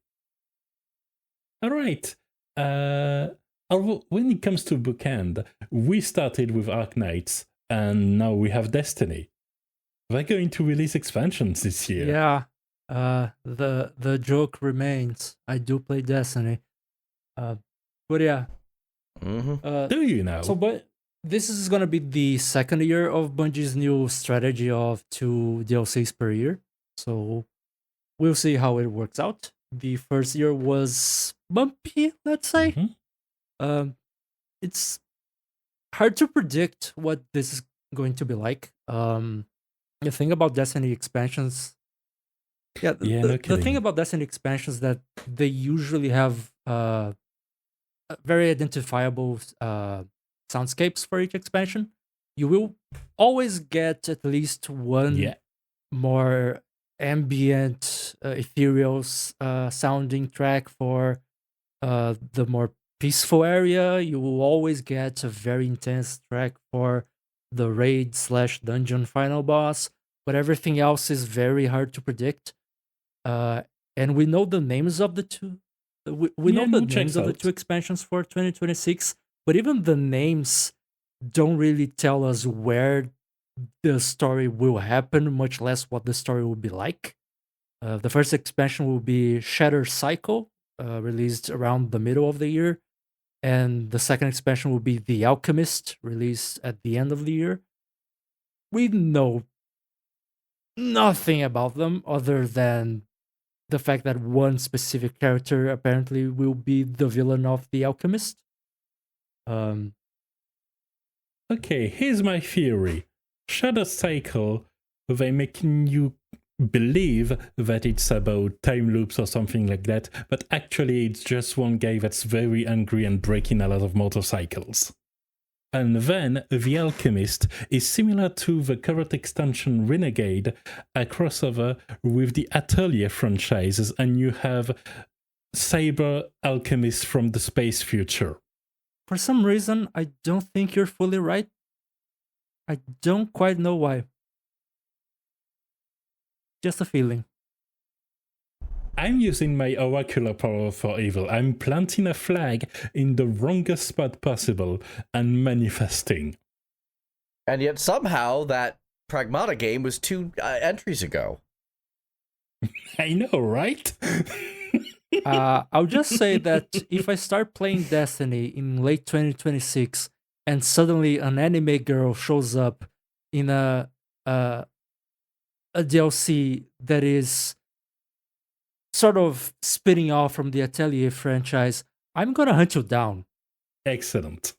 All right. When it comes to bookend, we started with Arknights, and now we have Destiny. They're going to release expansions this year. Yeah. The joke remains. I do play Destiny. But yeah. Mm-hmm. Do you now? So, but this is gonna be the second year of Bungie's new strategy of 2 DLCs per year. So we'll see how it works out. The first year was bumpy, let's say. Mm-hmm. It's hard to predict what this is going to be like. The thing about Destiny expansions, the thing about Destiny expansions that they usually have very identifiable soundscapes for each expansion. You will always get at least one more ambient, ethereal sounding track for the more peaceful area. You will always get a very intense track for the raid/dungeon final boss, but everything else is very hard to predict. And we know the names of the two. We know the names of the 2 expansions for 2026, but even the names don't really tell us where the story will happen, much less what the story will be like. The first expansion will be Shatter Cycle, released around the middle of the year, and the second expansion will be The Alchemist, released at the end of the year. We know nothing about them other than the fact that one specific character apparently will be the villain of The Alchemist. Okay, here's my theory. Shadow Cycle, they're making you believe that it's about time loops or something like that, but actually it's just one guy that's very angry and breaking a lot of motorcycles. And then The Alchemist is similar to the current extension Renegade, a crossover with the Atelier franchises, and you have cyber alchemists from the space future. For some reason, I don't think you're fully right. I don't quite know why. Just a feeling. I'm using my oracular power for evil. I'm planting a flag in the wrongest spot possible and manifesting. And yet somehow that Pragmata game was 2 entries ago. I know, right? I'll just say that if I start playing Destiny in late 2026 and suddenly an anime girl shows up in a DLC that is sort of spinning off from the Atelier franchise, I'm gonna hunt you down. Excellent.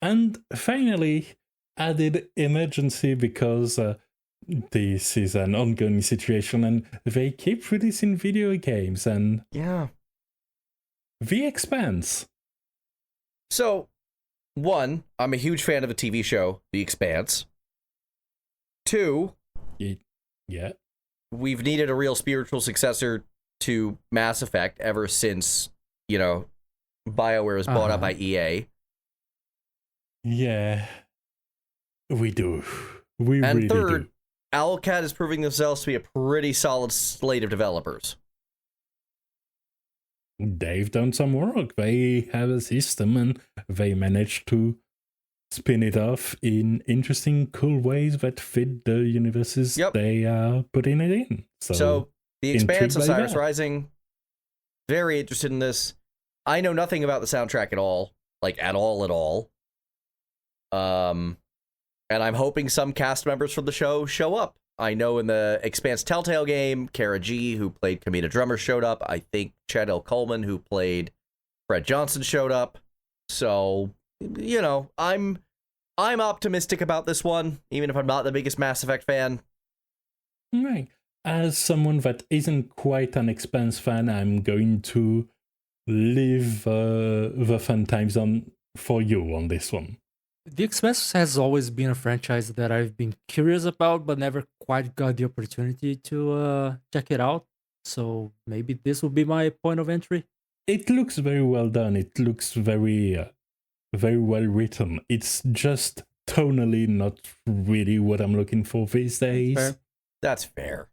And finally, added emergency because this is an ongoing situation and they keep releasing video games and The Expanse. So, 1, I'm a huge fan of the TV show The Expanse. 2, we've needed a real spiritual successor to Mass Effect ever since, BioWare was bought up by EA. Yeah, we do. We and really third, do. Owlcat is proving themselves to be a pretty solid slate of developers. They've done some work. They have a system and they managed to spin it off in interesting, cool ways that fit the universes they are putting it in. So The Expanse of Cyrus that. Rising, very interested in this. I know nothing about the soundtrack at all. Like, at all. And I'm hoping some cast members from the show up. I know in the Expanse Telltale game, Kara G, who played Kamita Drummer, showed up. I think Chad L. Coleman, who played Fred Johnson, showed up. So, you know, I'm optimistic about this one, even if I'm not the biggest Mass Effect fan. Right. As someone that isn't quite an Expanse fan, I'm going to leave the fun times on for you on this one. The Expanse has always been a franchise that I've been curious about, but never quite got the opportunity to check it out. So maybe this will be my point of entry. It looks very well done. It looks very, very well written. It's just tonally not really what I'm looking for these days. Fair. That's fair.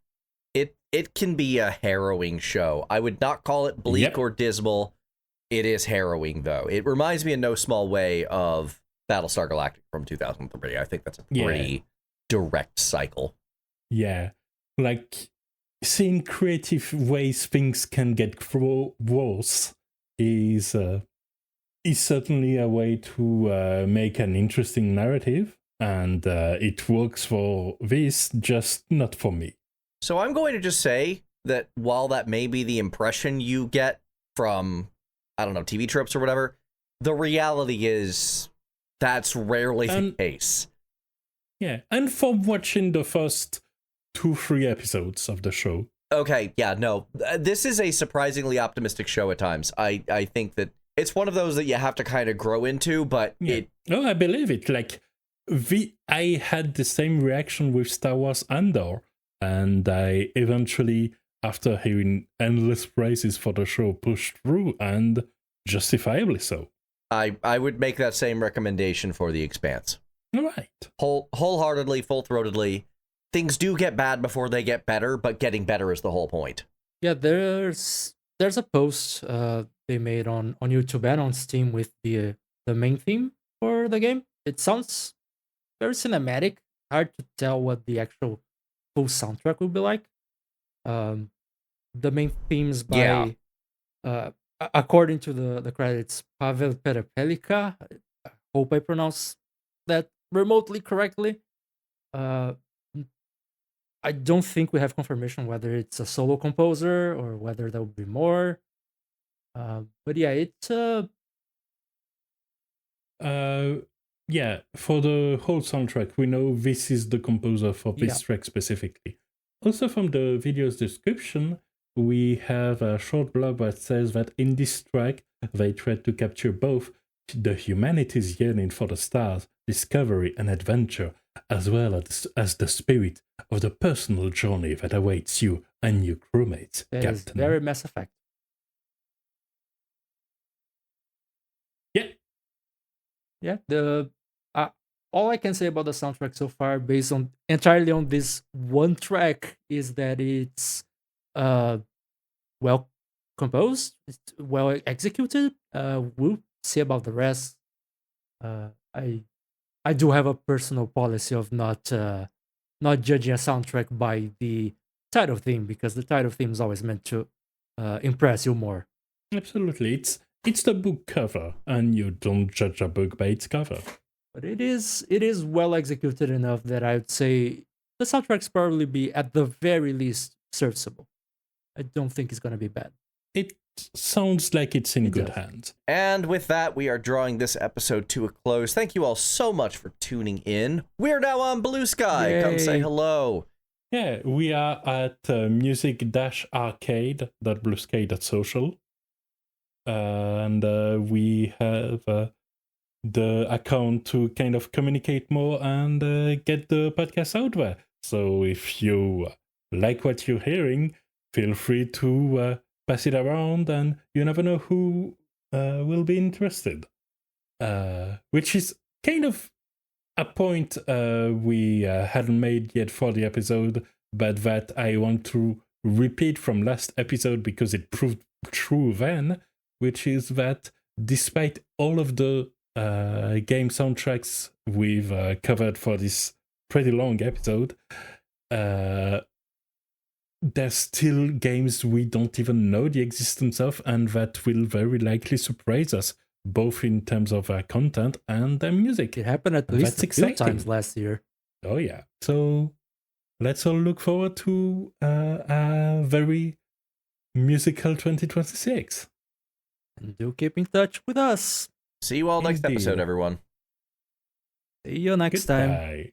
It can be a harrowing show. I would not call it bleak or dismal. It is harrowing, though. It reminds me in no small way of Battlestar Galactica from 2003. I think that's a pretty direct cycle. Yeah. Like, seeing creative ways things can get worse is certainly a way to make an interesting narrative, and it works for this, just not for me. So I'm going to just say that while that may be the impression you get from, I don't know, TV tropes or whatever, the reality is that's rarely the case. Yeah, and from watching the first 2-3 episodes of the show. Okay, yeah, no. This is a surprisingly optimistic show at times. I think that it's one of those that you have to kind of grow into, but Oh, I believe it. Like, I had the same reaction with Star Wars Andor, and I eventually, after hearing endless praises for the show, pushed through, and justifiably so. I would make that same recommendation for The Expanse. Right. Wholeheartedly, full-throatedly. Things do get bad before they get better, but getting better is the whole point. Yeah, there's a post they made on YouTube and on Steam with the main theme for the game. It sounds very cinematic. Hard to tell what the actual full soundtrack will be like. The main themes by according to the credits, Pavel Perepelika. I hope I pronounced that remotely correctly. I don't think we have confirmation whether it's a solo composer or whether there will be more. But yeah, it's yeah, for the whole soundtrack, we know this is the composer for this track specifically. Also, from the video's description, we have a short blog that says that in this track, they tried to capture both the humanity's yearning for the stars, discovery, and adventure, as well as the spirit of the personal journey that awaits you and your crewmates, that Captain. is very Mass Effect. Yeah, all I can say about the soundtrack so far, based on entirely on this one track, is that it's well composed, it's well executed. We'll see about the rest. I do have a personal policy of not judging a soundtrack by the title theme, because the title theme is always meant to impress you more. Absolutely, it's the book cover, and you don't judge a book by its cover. But it is well executed enough that I would say the soundtrack's probably be at the very least serviceable. I don't think it's gonna be bad. It sounds like it's in good hands. And with that, we are drawing this episode to a close. Thank you all so much for tuning in. We're now on Blue Sky. Yay. Come say hello. Yeah, we are at music.arcade.bluesky.social. And we have the account to kind of communicate more and get the podcast out there. So if you like what you're hearing, feel free to pass it around, and you never know who will be interested. Which is kind of a point we hadn't made yet for the episode, but that I want to repeat from last episode because it proved true then, which is that despite all of the game soundtracks we've covered for this pretty long episode, there's still games we don't even know the existence of, and that will very likely surprise us, both in terms of content and music. It happened at least a few times last year. Oh yeah. So let's all look forward to a very musical 2026. And do keep in touch with us. See you all next episode, everyone. See you next time.